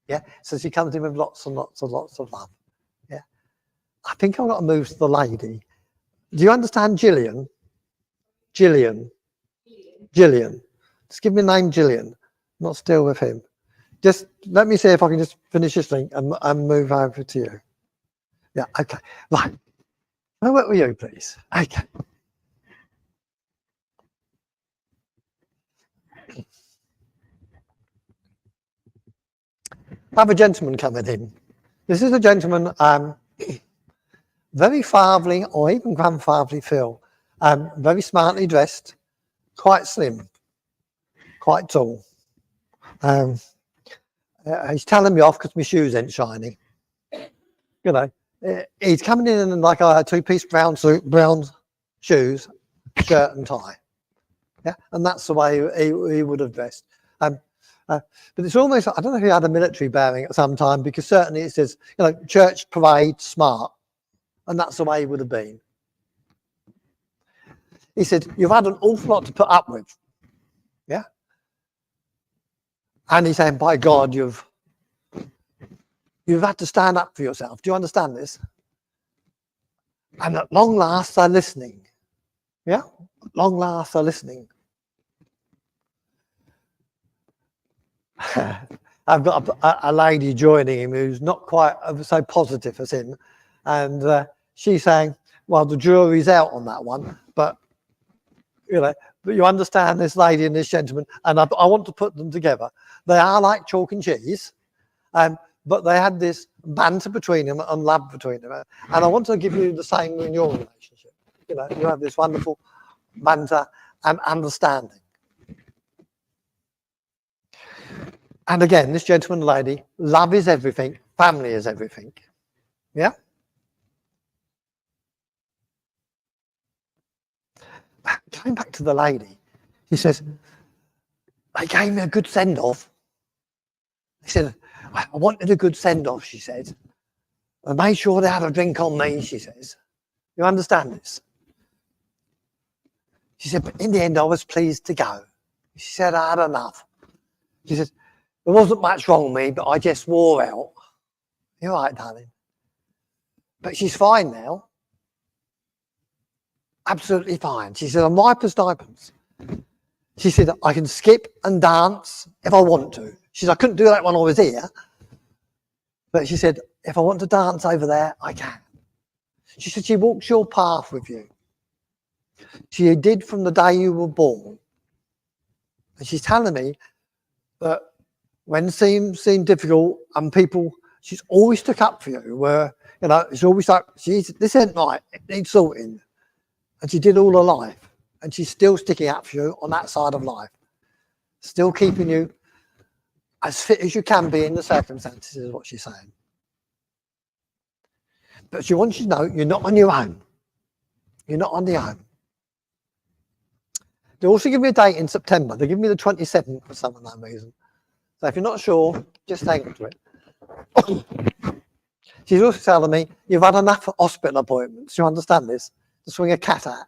Yeah, so she comes in with lots and lots and lots of love. Yeah, I think I've got to move to the lady. Do you understand Gillian? Gillian. Just give me the name Gillian. I'm not still with him. Just let me see if I can just finish this thing and move over to you. Yeah, okay. Right. I'll work with you, please. Okay. I have a gentleman coming in. This is a gentleman, very fatherly or even grandfatherly feel, very smartly dressed, quite slim, quite tall. He's telling me off because my shoes ain't shiny. He's coming in like a 2-piece brown suit, brown shoes, shirt and tie. Yeah, and that's the way he would have dressed. But it's almost, I don't know if he had a military bearing at some time, because certainly it says, church parade, smart. And that's the way he would have been. He said, you've had an awful lot to put up with. Yeah. And he's saying, by God, you've had to stand up for yourself. Do you understand this? And at long last, they're listening. Yeah. At long last, they're listening. I've got a lady joining him who's not quite so positive as him, and she's saying, well, the jury's out on that one, but but you understand this lady and this gentleman, and I want to put them together. They are like chalk and cheese, but they had this banter between them and love between them, and I want to give you the same in your relationship. You have this wonderful banter and understanding. And again, this gentleman and lady, love is everything, family is everything. Yeah? Going back to the lady, he says, they gave me a good send-off. He said, I wanted a good send-off, she said. I made sure they had a drink on me, she says. You understand this? She said, but in the end, I was pleased to go. She said, I had enough. She said, there wasn't much wrong with me, but I just wore out. You're right, darling. But she's fine now. Absolutely fine. She said, I'm ripe as diamonds. She said, I can skip and dance if I want to. She said, I couldn't do that when I was here. But she said, if I want to dance over there, I can. She said, she walks your path with you. She did from the day you were born. And she's telling me that when things seem difficult and people, she's always stuck up for you, where, you know, it's always like, this ain't right, it needs sorting. And she did all her life. And she's still sticking up for you on that side of life. Still keeping you as fit as you can be in the circumstances, is what she's saying. But she wants you to know you're not on your own. You're not on your own. They also give me a date in September. They give me the 27th for some unknown reason. So if you're not sure, just hang on to it. She's also telling me you've had enough hospital appointments. You understand this? To swing a cat at.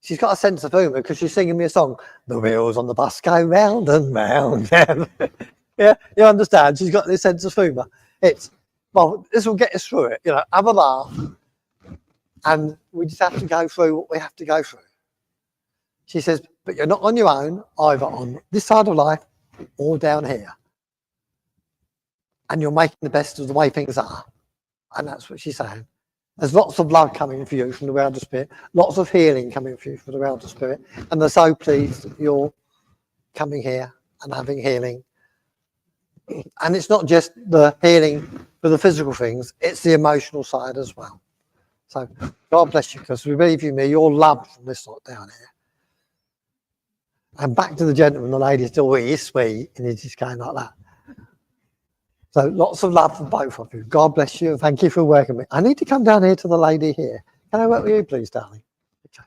She's got a sense of humour because she's singing me a song. The wheels on the bus go round and round. Yeah, you understand? She's got this sense of humour. It's, well, this will get us through it. You know, have a laugh. And we just have to go through what we have to go through. She says, but you're not on your own, either on this side of life or down here. And you're making the best of the way things are. And that's what she's saying. There's lots of love coming for you from the realm of spirit, lots of healing coming for you from the realm of spirit. And they're so pleased that you're coming here and having healing. And it's not just the healing for the physical things, it's the emotional side as well. So God bless you, because we believe you me, you're loved from this lot down here. And back to the gentleman, the lady still really sweet, and he's just going like that. So lots of love from both of you. God bless you, and thank you for working with me. I need to come down here to the lady here. Can I work with you, please, darling? Okay.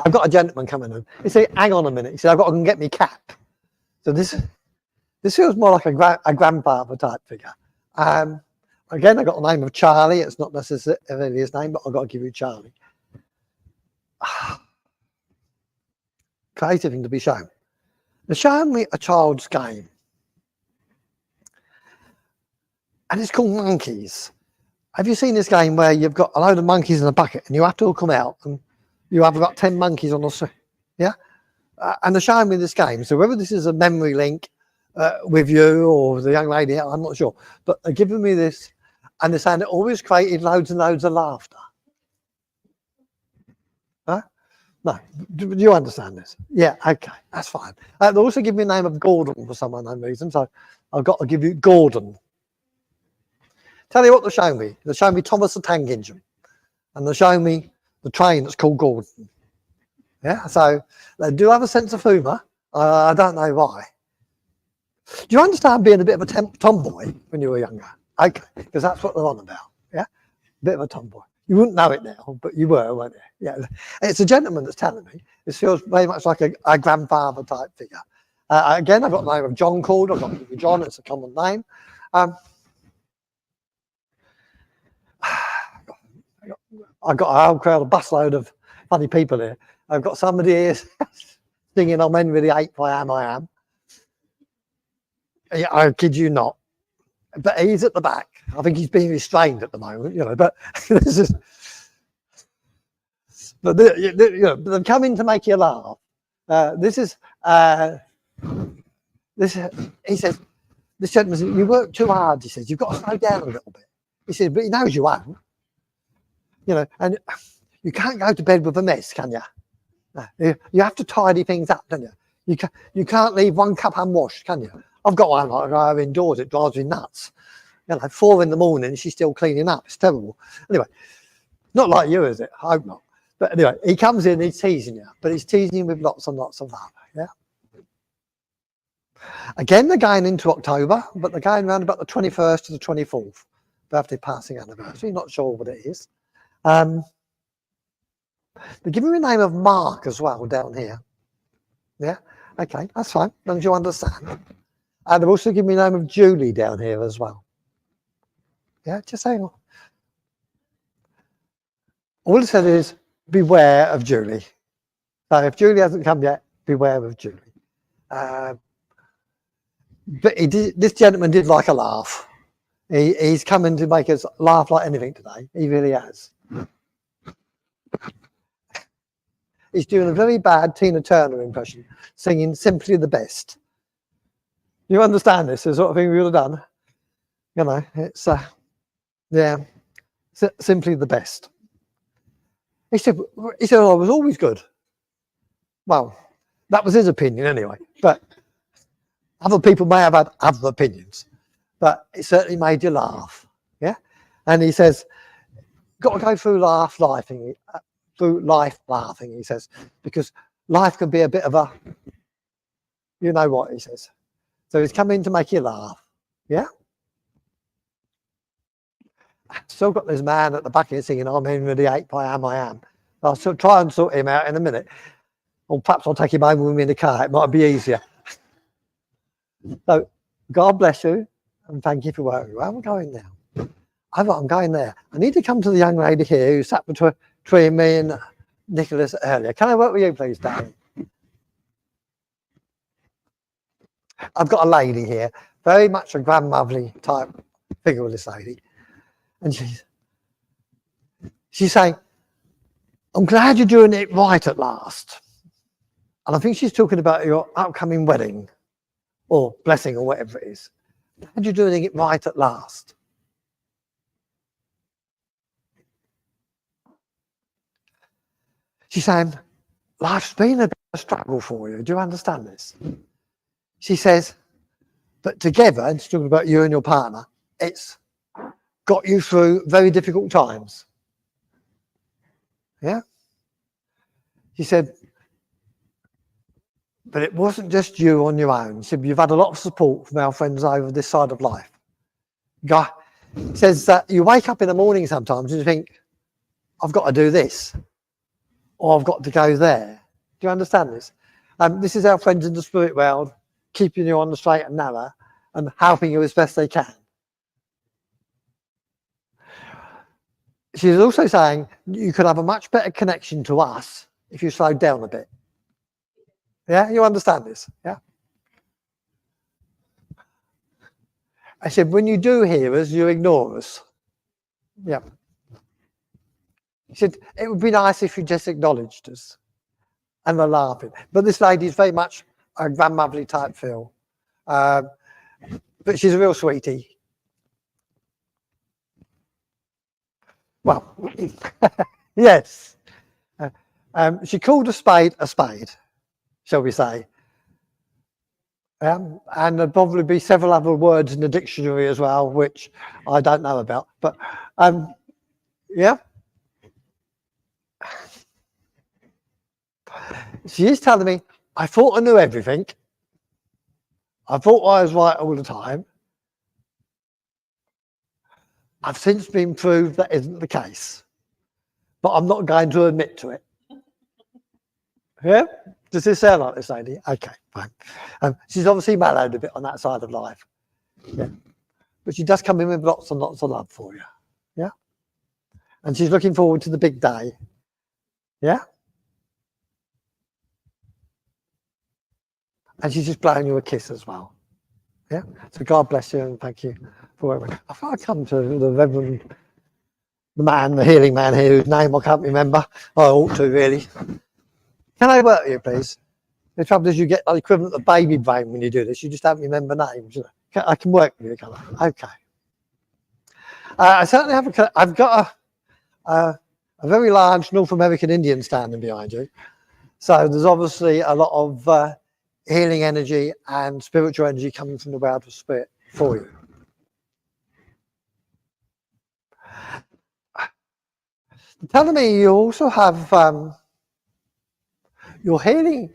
I've got a gentleman coming in. He said, hang on a minute. He said, I've got to go and get me cap. So this feels more like a grandfather type figure. Again, I got the name of Charlie. It's not necessarily his name, but I've got to give you Charlie. Creative thing to be shown. They're showing me a child's game. And it's called Monkeys. Have you seen this game where you've got a load of monkeys in a bucket and you have to all come out and you have got 10 monkeys on the street? Yeah? And they're showing me this game. So whether this is a memory link with you or the young lady, I'm not sure. But they're giving me this and they're saying it always created loads and loads of laughter. Huh? No, do you understand this? Yeah, okay, that's fine. They also give me the name of Gordon for some unknown reason, so I've got to give you Gordon. Tell you what they're showing me. They're showing me Thomas the Tank Engine, and they're showing me the train that's called Gordon. Yeah, so they do have a sense of humour. I don't know why. Do you understand being a bit of a tomboy when you were younger? Okay, because that's what they're on about. Yeah, bit of a tomboy. You wouldn't know it now, but you were, weren't you? Yeah. It's a gentleman that's telling me. It feels very much like a grandfather type figure. Again, I've got the name of John called. I've got John. It's a common name. I've got a whole crowd, a busload of funny people here. I've got somebody here singing "I'm Henry the Eighth, I Am." Yeah, I kid you not. But he's at the back. I think he's being restrained at the moment, you know. But this is, but you know, they're coming to make you laugh. This. He says, this gentleman says, you work too hard. He says, you've got to slow down a little bit. He says, but he knows you won't. You know, and you can't go to bed with a mess, can you? No, you have to tidy things up, don't you? You can't leave one cup unwashed, can you? I've got one like I have indoors. It drives me nuts. You know, 4 in the morning, she's still cleaning up. It's terrible. Anyway, not like you, is it? I hope not. But anyway, he comes in, he's teasing you, but he's teasing you with lots and lots of love. Yeah. Again, they're going into October, but they're going around about the 21st to the 24th, birthday passing anniversary. Not sure what it is. They're giving me the name of Mark as well down here. Yeah. Okay, that's fine. As long as you understand. And they've also given me the name of Julie down here as well. Yeah, just hang on. All it said is, beware of Julie. So if Julie hasn't come yet, beware of Julie. But this gentleman did like a laugh. He's coming to make us laugh like anything today. He really has. He's doing a very bad Tina Turner impression, singing Simply the Best. You understand this, the sort of thing we would have done? You know, it's, yeah, simply the best. He said, I was always good. Well, that was his opinion anyway, but other people may have had other opinions, but it certainly made you laugh. Yeah. And he says, got to go through life laughing, he says, because life can be a bit of a, you know what, he says. So he's come in to make you laugh. Yeah. Still got this man at the back here singing, I'm Henry the Eighth, I am. I'll try and sort him out in a minute. Or perhaps I'll take him home with me in the car. It might be easier. So, God bless you, and thank you for working. Where am I going now? I'm going there. I need to come to the young lady here who sat between me and Nicholas earlier. Can I work with you, please, Darren? I've got a lady here, very much a grandmotherly type figure with this lady. And she's saying, I'm glad you're doing it right at last. And I think she's talking about your upcoming wedding or blessing or whatever it is. Glad you're doing it right at last. She's saying, life's been a bit of a struggle for you. Do you understand this? She says, but together, and she's talking about you and your partner, it's got you through very difficult times. Yeah? She said, but it wasn't just you on your own. She said, you've had a lot of support from our friends over this side of life. Guy says that you wake up in the morning sometimes and you think, I've got to do this, or I've got to go there. Do you understand this? This is our friends in the spirit world, keeping you on the straight and narrow and helping you as best they can. She's also saying you could have a much better connection to us if you slowed down a bit. Yeah, you understand this? Yeah. I said, when you do hear us, you ignore us. Yeah. She said, it would be nice if you just acknowledged us. And they're laughing. But this lady is very much a grandmotherly type feel. But she's a real sweetie. Well, yes. She called a spade, shall we say. And there'd probably be several other words in the dictionary as well, which I don't know about. But, yeah. She is telling me, I thought I knew everything. I thought I was right all the time. I've since been proved that isn't the case, but I'm not going to admit to it. Yeah? Does this sound like this lady? Okay, fine. She's obviously mellowed a bit on that side of life. Yeah. But she does come in with lots and lots of love for you. Yeah? And she's looking forward to the big day. Yeah? And she's just blowing you a kiss as well. Yeah? So God bless you and thank you for whatever. I thought I'd come to the Reverend, the healing man here, whose name I can't remember. I ought to, really. Can I work with you, please? The trouble is you get the equivalent of baby brain when you do this. You just don't remember names. I can work with you, can I? Okay. I certainly have I've got a very large North American Indian standing behind you. So there's obviously a lot of healing energy and spiritual energy coming from the world of spirit for you. Telling me you also have your healing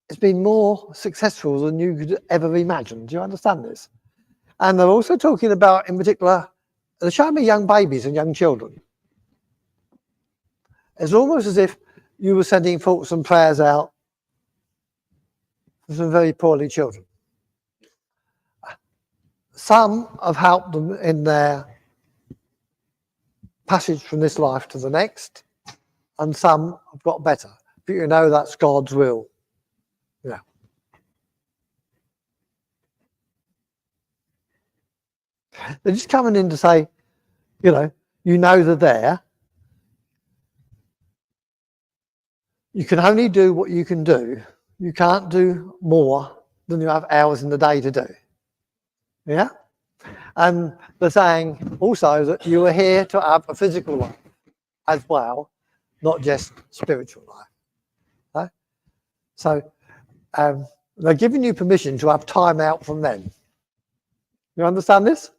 has been more successful than you could ever imagine. Do you understand this? And they're also talking about, in particular, they're showing me young babies and young children. It's almost as if you were sending thoughts and prayers out for some very poorly children. Some have helped them in their passage from this life to the next, and some have got better. But you know that's God's will. Yeah. They're just coming in to say, you know they're there. You can only do what you can do. You can't do more than you have hours in the day to do. Yeah? And they're saying also that you are here to have a physical life. as well, not just spiritual life. Right? So they're giving you permission to have time out from them. You understand this?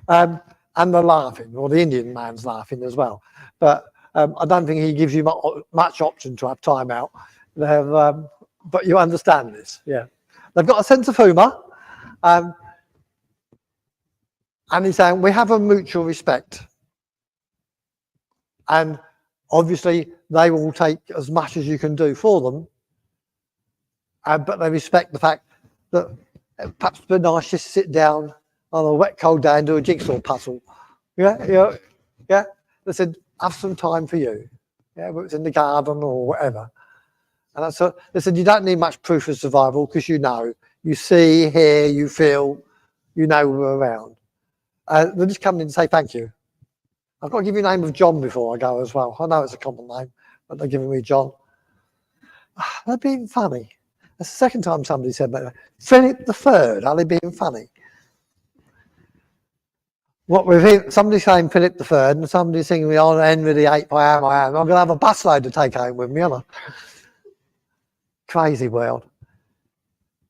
And they're laughing, or the Indian man's laughing as well. But I don't think he gives you much option to have time out. But you understand this, yeah. They've got a sense of humour. And he's saying, we have a mutual respect. And obviously, they will take as much as you can do for them. But they respect the fact that perhaps it'd be nice just to sit down on a wet, cold day and do a jigsaw puzzle. Yeah. They said, have some time for you. Yeah, whether it's in the garden or whatever. And that's what they said, you don't need much proof of survival because you see, hear, you feel, you know we're around. They're just coming in to say thank you. I've got to give you the name of John before I go as well. I know it's a common name, but they're giving me John. They're being funny. That's the second time somebody said that. Philip III, are they being funny? What with somebody saying Philip III and somebody singing me on Henry VIII, I am. I'm going to have a busload to take home with me, aren't I? Crazy world.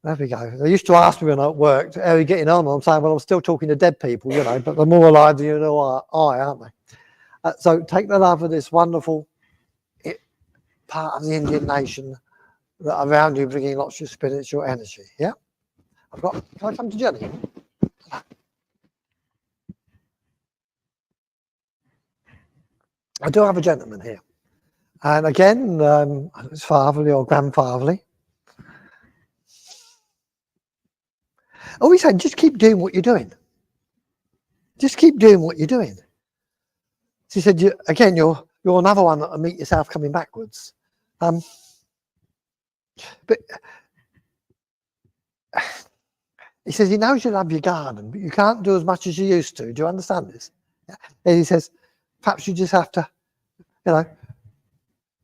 There we go. They used to ask me when I worked, how are you getting on? I'm saying, well, I'm still talking to dead people, but they're more alive than you know I, aren't they? So take the love of this wonderful part of the Indian nation that are around you, bringing lots of spiritual energy. Yeah? Can I come to Jenny? I do have a gentleman here. And again, it's fatherly or grandfatherly. Oh, he said, just keep doing what you're doing. Just keep doing what you're doing. She said, you're another one that'll meet yourself coming backwards. But he says, he knows you love your garden, but you can't do as much as you used to. Do you understand this? And he says, perhaps you just have to,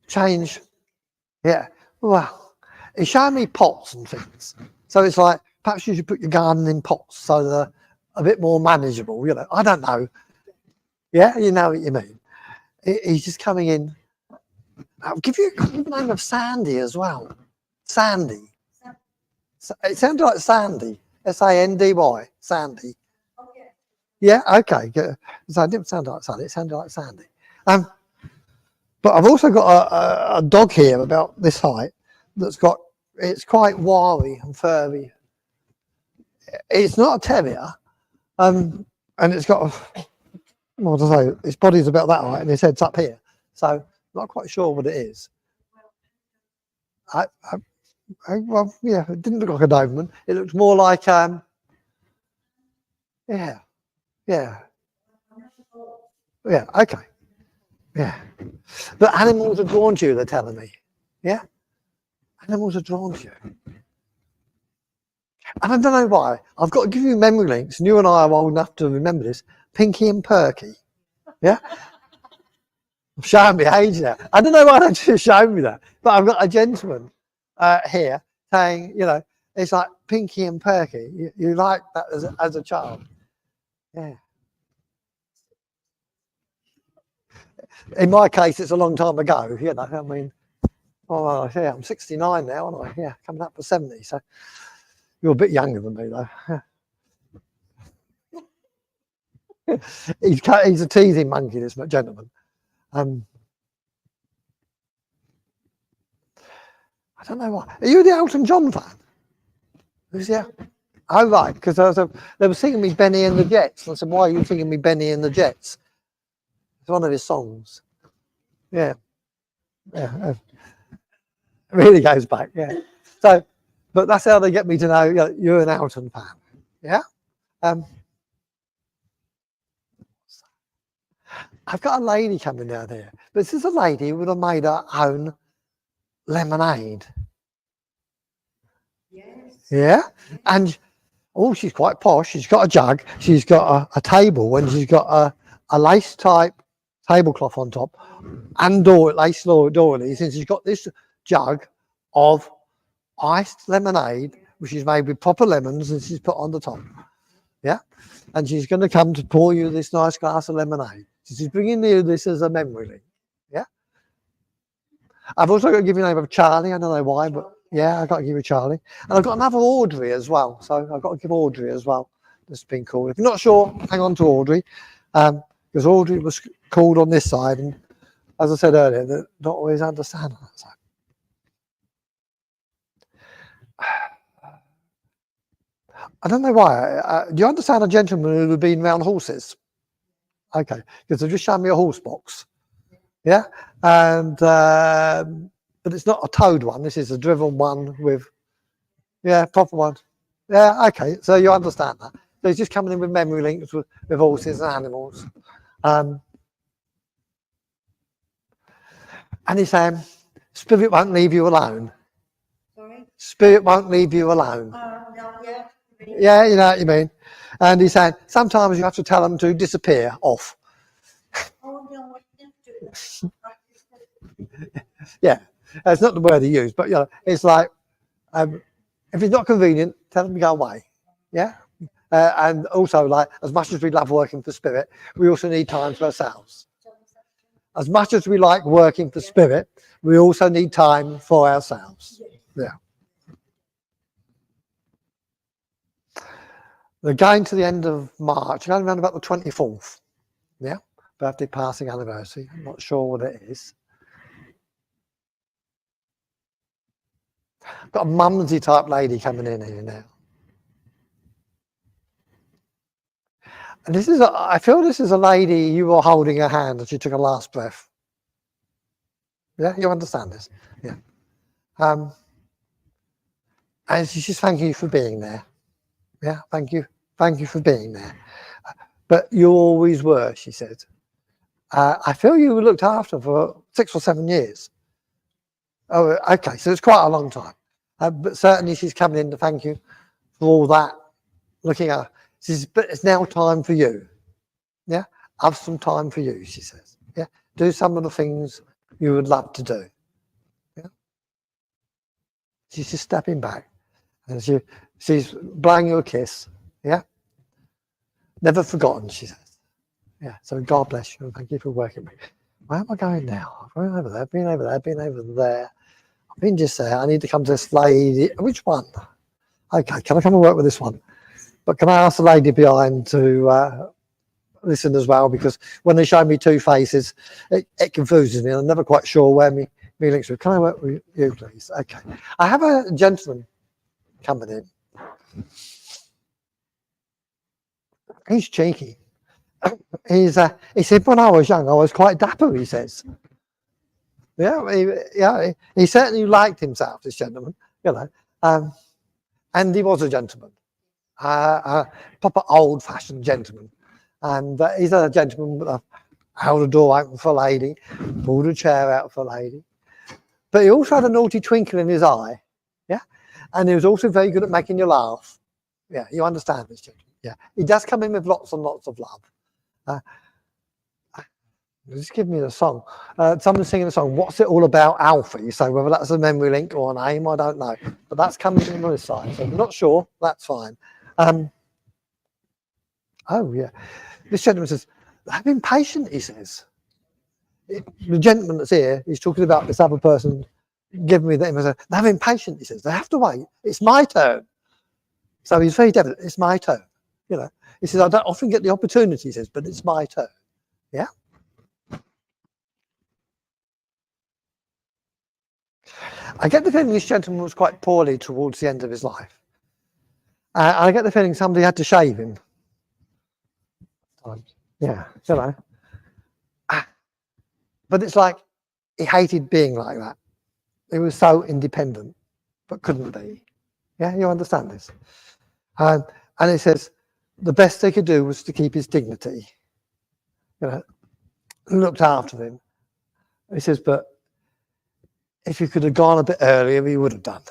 change. Yeah. Well, he's showing me pots and things. So it's like, perhaps you should put your garden in pots so they're a bit more manageable. I don't know. Yeah, you know what you mean. He's just coming in. I'll give you the name of Sandy as well. Sandy. It sounded like Sandy. Sandy. Sandy. Yeah, okay. So it didn't sound like Sandy. It sounded like Sandy. But I've also got a dog here about this height it's quite wiry and furry. It's not a terrier, and it's got its body's about that height and its head's up here. So not quite sure what it is. Well, yeah, it didn't look like a Doberman. It looked more like yeah, okay, yeah. But animals are drawn to you, they're telling me. Yeah, animals are drawn to you. And I don't know why. I've got to give you memory links, and you and I are old enough to remember this. Pinky and Perky. Yeah? I'm showing my age now. I don't know why they just showed me that. But I've got a gentleman here saying, it's like Pinky and Perky. You like that as a child. Yeah. In my case, it's a long time ago. I mean, I'm 69 now, aren't I? Yeah, coming up to 70. So you're a bit younger than me, though. He's a teasing monkey, this gentleman. I don't know why. Are you the Elton John fan? Who's that? Oh, right, because they were singing me Benny and the Jets. And I said, why are you singing me Benny and the Jets? It's one of his songs. Yeah. It really goes back, yeah. So, but that's how they get me to know you're an Elton fan. Yeah? I've got a lady coming down here. But this is a lady who would have made her own lemonade. Yes. Yeah? And, she's quite posh. She's got a jug. She's got a table, and she's got a lace-type tablecloth on top, and lace doilies, and she's got this jug of iced lemonade, which is made with proper lemons, and she's put on the top. Yeah? And she's going to come to pour you this nice glass of lemonade. She's bringing you this as a memory link. Yeah. I've also got to give you the name of Charlie. I don't know why, but yeah, I've got to give you Charlie. And I've got another Audrey as well. So I've got to give Audrey as well. That's been called. If you're not sure, hang on to Audrey. Because Audrey was called on this side. And as I said earlier, they don't always understand on that side. I don't know why. Do you understand a gentleman who had been around horses? Okay, because they've just shown me a horse box. Yeah, and but it's not a towed one. This is a driven one with, yeah, proper one. Yeah, okay. So you understand that. So he's just coming in with memory links with horses and animals. And he's saying, Spirit won't leave you alone. Sorry? Spirit won't leave you alone. No, yeah. Yeah, you know what you mean. And he's saying, sometimes you have to tell them to disappear off. Oh, no, I didn't do that. Yeah, that's not the word he used, but you know, it's like, if it's not convenient, tell them to go away. Yeah. And also, like, as much as we love working for Spirit, we also need time for ourselves. As much as we like working for Spirit, we also need time for ourselves. Yeah. They're going to the end of March, going around about the 24th. Yeah. Birthday passing anniversary. I'm not sure what it is. Got a mumsy type lady coming in here now. And this is, I feel this is a lady, you were holding her hand as she took her last breath. Yeah, you understand this? Yeah. And she's just thanking you for being there. Yeah, thank you. Thank you for being there. But you always were, she said. I feel you were looked after for 6 or 7 years. Oh, okay, so it's quite a long time. But certainly she's coming in to thank you for all that, looking at her. She says, but it's now time for you. Yeah, have some time for you, she says. Yeah, do some of the things you would love to do. Yeah, she's just stepping back, and she's blowing you a kiss. Yeah, never forgotten, she says. Yeah, so God bless you and thank you for working with me. Where am I going now? I've been over there, been over there, been over there. I've been just there. I need to come to this lady. Which one? Okay, can I come and work with this one? But can I ask the lady behind to listen as well? Because when they show me two faces, it confuses me. I'm never quite sure where me links are. Can I work with you, please? Okay. I have a gentleman coming in. He's cheeky. He said, when I was young, I was quite dapper, he says. Yeah, he certainly liked himself, this gentleman, you know. And he was a gentleman. Proper old-fashioned gentleman, and he's a gentleman with held a door open for a lady, pulled a chair out for a lady, but he also had a naughty twinkle in his eye, yeah, and he was also very good at making you laugh. Yeah, you understand this, gentleman? Yeah, he does come in with lots and lots of love. Just give me the song. Someone's singing a song. What's it all about, Alfie? So whether that's a memory link or a name, I don't know, but that's coming in on this side. So if you're not sure, that's fine. Oh yeah, this gentleman says, have been patient, he says. The gentleman that's here, he's talking about this other person giving me the image. They're having patient, he says. They have to wait. It's my turn. So he's very definite. It's my turn. You know, he says, I don't often get the opportunity, he says, but it's my turn. Yeah. I get the feeling this gentleman was quite poorly towards the end of his life. I get the feeling somebody had to shave him. Yeah, you know. But it's like he hated being like that. He was so independent, but couldn't be. Yeah, you understand this? And he says the best they could do was to keep his dignity. You know, looked after him. He says, but if he could have gone a bit earlier, he would have done.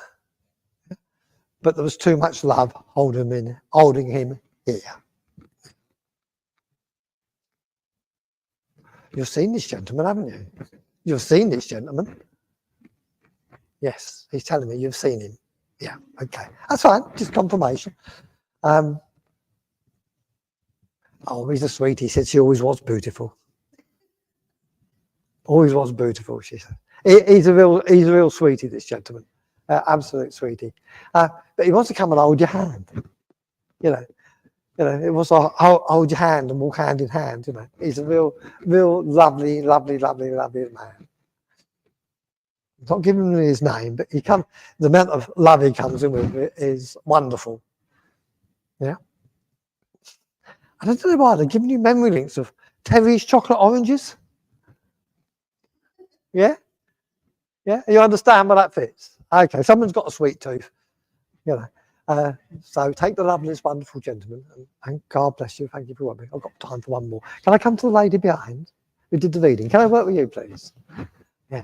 But there was too much love holding him here. You've seen this gentleman, haven't you? You've seen this gentleman. Yes, he's telling me you've seen him. Yeah, okay. That's fine, just confirmation. Oh, he's a sweet. He said she always was beautiful. Always was beautiful, she said. He's a real sweetie, this gentleman. Absolute sweetie. But he wants to come and hold your hand. You know, it was a hold your hand and walk hand in hand. You know, he's a real lovely man. I'm not giving him his name, but the amount of love he comes in with is wonderful. Yeah. I don't know why they're giving you memory links of Terry's chocolate oranges. Yeah? Yeah? You understand where that fits? Okay, someone's got a sweet tooth. You know. So take the love of this wonderful gentleman, and God bless you. Thank you for watching. I've got time for one more. Can I come to the lady behind who did the reading? Can I work with you, please? Yeah.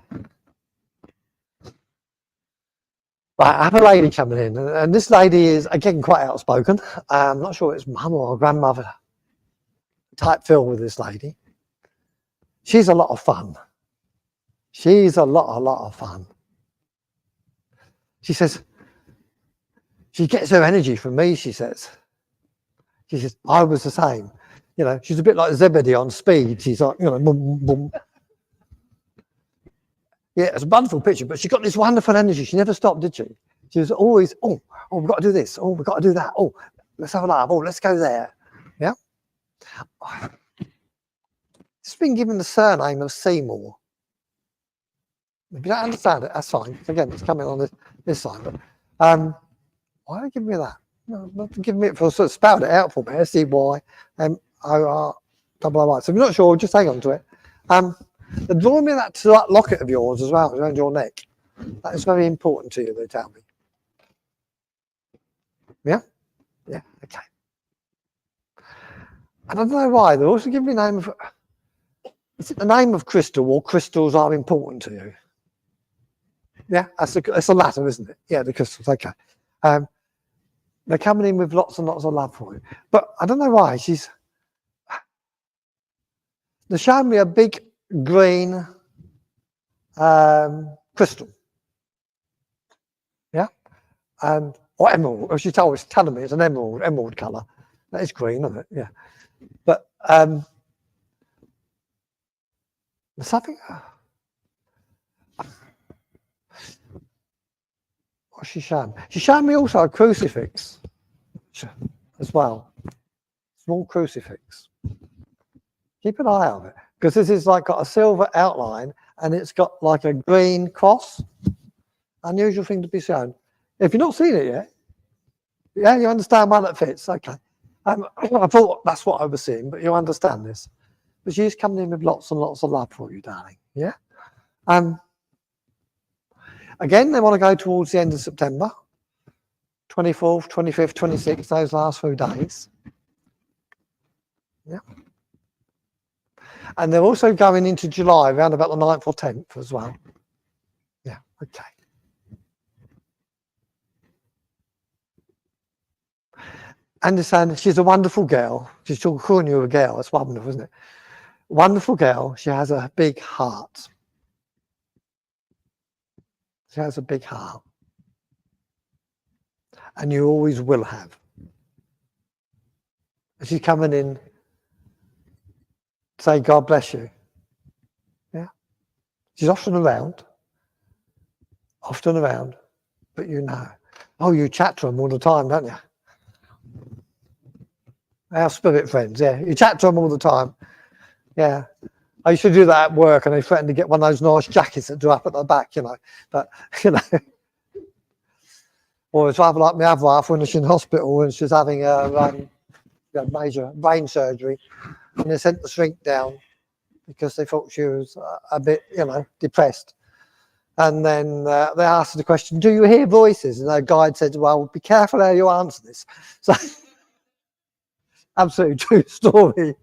Right, I have a lady coming in, and this lady is, again, quite outspoken. I'm not sure it's mum or grandmother type feel with this lady. She's a lot of fun. She's a lot of fun. She says, she gets her energy from me, she says. She says, I was the same. You know, she's a bit like Zebedee on speed. She's like, you know, boom, boom. Yeah, it's a wonderful picture, but she got this wonderful energy. She never stopped, did she? She was always, oh, we've got to do this. Oh, we've got to do that. Oh, let's have a laugh. Oh, let's go there. Yeah. It's been given the surname of Seymour. If you don't understand it, that's fine. Again, it's coming on this side. But why are they giving me that? No, not giving me it for sort of spout it out for me. SEYMORRY. So if you're not sure, just hang on to it. They're drawing me that to that locket of yours as well, around your neck. That is very important to you, they tell me. Yeah? Yeah, okay. I don't know why. They're also giving me the name of... Is it the name of crystal, or crystals are important to you? Yeah, that's a latter, isn't it? Yeah, the crystals, okay. They're coming in with lots and lots of love for you. But I don't know why. They're showing me a big green crystal. Yeah? Or emerald. Or she's telling me it's an emerald colour. That is green, isn't it? Yeah. But there's something... What's she showing? She's showing me also a crucifix as well. Small crucifix. Keep an eye on it, because this is like got a silver outline and it's got like a green cross. Unusual thing to be shown. If you've not seen it yet, yeah, you understand why that fits. Okay. I thought that's what I was seeing, but you understand this. But she's coming in with lots and lots of love for you, darling. Yeah. Again, they want to go towards the end of September, 24th, 25th, 26th, those last few days. Yeah. And they're also going into July, around about the 9th or 10th as well. Yeah, okay. And they're saying she's a wonderful girl. She's calling you a girl. That's wonderful, isn't it? Wonderful girl. She has a big heart. She has a big heart. And you always will have. She's coming in, say, God bless you. Yeah. She's often around, but you know. Oh, you chat to them all the time, don't you? Our spirit friends, yeah. You chat to them all the time. Yeah. I used to do that at work, and they threatened to get one of those nice jackets that do up at the back, you know. But, you know. Or it's rather like my other half when she's in hospital and she's having a major brain surgery, and they sent the shrink down because they thought she was a bit, you know, depressed. And then they asked her the question, do you hear voices? And her guide said, well, be careful how you answer this. So, absolutely true story.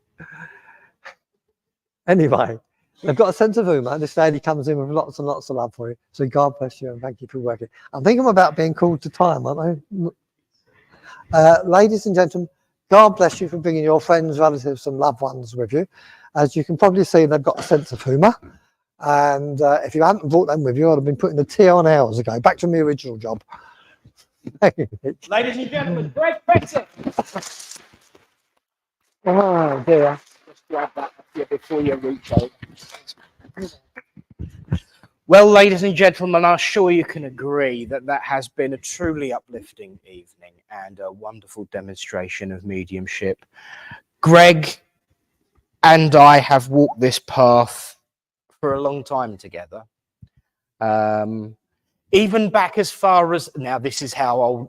Anyway, they've got a sense of humour. This lady comes in with lots and lots of love for you. So God bless you and thank you for working. I think I'm about being called to time, aren't I? Ladies and gentlemen, God bless you for bringing your friends, relatives and loved ones with you. As you can probably see, they've got a sense of humour. And if you hadn't brought them with you, I'd have been putting the tea on hours ago. Back to my original job. Ladies and gentlemen, Greg Pettit. Oh dear. Just grab that before you reach out. Well, ladies and gentlemen, I'm sure you can agree that that has been a truly uplifting evening and a wonderful demonstration of mediumship. Greg and I have walked this path for a long time together. Even back as far as now, this is how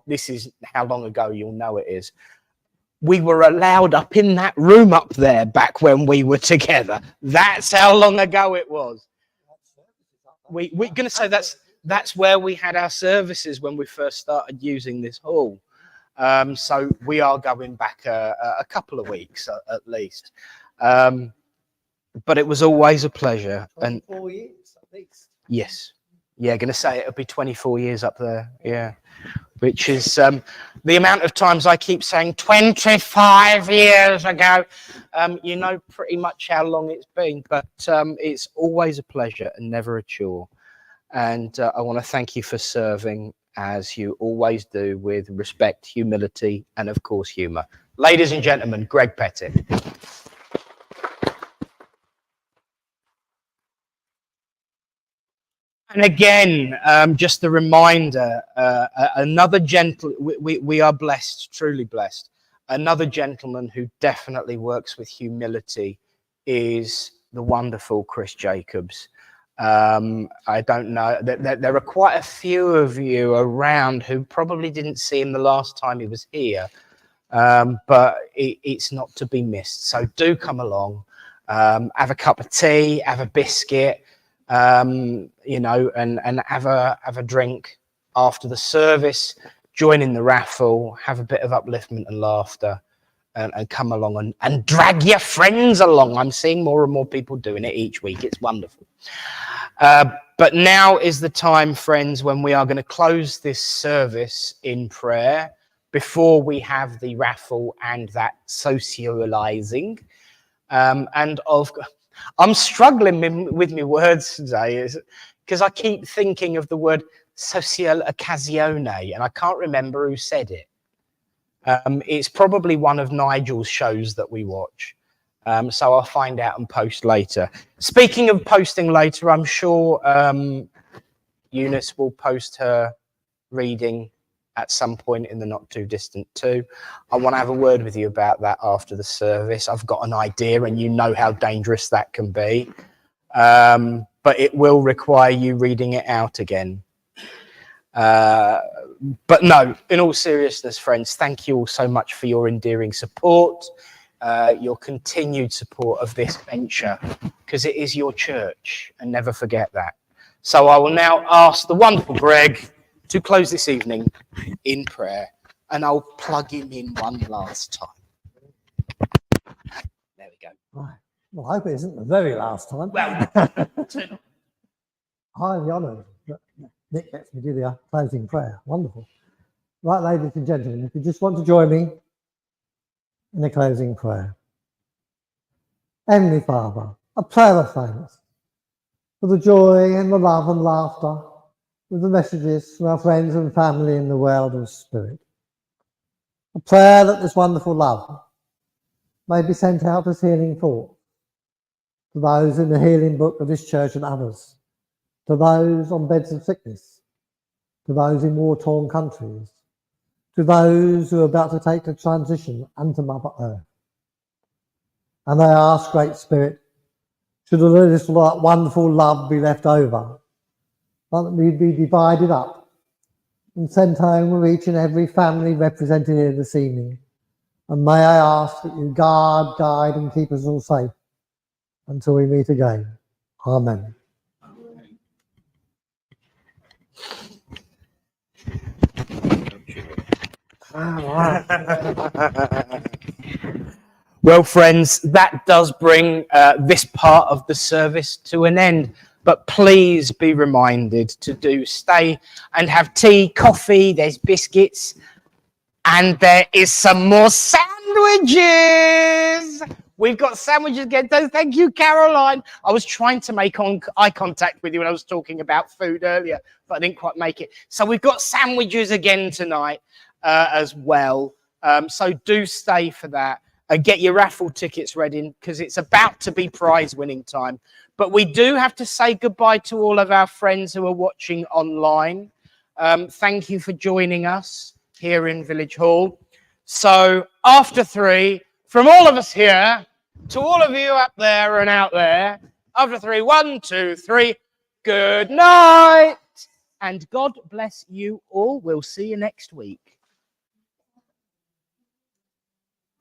long ago you'll know it is. We were allowed up in that room up there back when we were together. That's how long ago it was. We're going to say that's where we had our services when we first started using this hall. So we are going back a couple of weeks at least. But it was always a pleasure. 24 years at least. Yes. Yeah, going to say it'll be 24 years up there. Yeah. Which is the amount of times I keep saying 25 years ago. You know pretty much how long it's been, but it's always a pleasure and never a chore. And I want to thank you for serving as you always do, with respect, humility, and of course, humour. Ladies and gentlemen, Greg Pettit. And again, just a reminder, another we are blessed, truly blessed. Another gentleman who definitely works with humility is the wonderful Chris Jacobs. I don't know, there are quite a few of you around who probably didn't see him the last time he was here, but it's not to be missed. So do come along, have a cup of tea, have a biscuit, you know, and have a drink after the service, join in the raffle, have a bit of upliftment and laughter, and come along and drag your friends along. I'm seeing more and more people doing it each week. It's wonderful. But now is the time, friends, when we are going to close this service in prayer before we have the raffle and that socializing. I'm struggling with my words today because I keep thinking of the word social occasione, and I can't remember who said it. It's probably one of Nigel's shows that we watch. So I'll find out and post later. Speaking of posting later, I'm sure Eunice will post her reading at some point in the not too distant too. I want to have a word with you about that after the service. I've got an idea, and you know how dangerous that can be. But it will require you reading it out again. But no, in all seriousness, friends, thank you all so much for your endearing support, your continued support of this venture, because it is your church, and never forget that. So I will now ask the wonderful Greg to close this evening in prayer, and I'll plug him in one last time. There we go. Right. Well, I hope it isn't the very last time. Well, Highly honoured that Nick gets me to do the closing prayer. Wonderful. Right, ladies and gentlemen, if you just want to join me in the closing prayer. Heavenly Father, a prayer of thanks for the joy and the love and laughter with the messages from our friends and family in the world of spirit. A prayer that this wonderful love may be sent out as healing thought to those in the healing book of this church and others, to those on beds of sickness, to those in war-torn countries, to those who are about to take the transition unto Mother Earth. And I ask, Great Spirit, should this wonderful love be left over, that we be divided up and sent home with each and every family represented here this evening. And may I ask that you guide and keep us all safe until we meet again. Amen. Well, friends, that does bring this part of the service to an end. But please be reminded to stay and have tea, coffee, there's biscuits, and there is some more sandwiches. We've got sandwiches again. Thank you, Caroline. I was trying to make eye contact with you when I was talking about food earlier, but I didn't quite make it. So we've got sandwiches again tonight as well. So do stay for that. Get your raffle tickets ready, because it's about to be prize winning time. But we do have to say goodbye to all of our friends who are watching online. Thank you for joining us here in Village Hall. So after 3, from all of us here to all of you up there and out there, after 3, 1, 2, 3, good night. And God bless you all. We'll see you next week.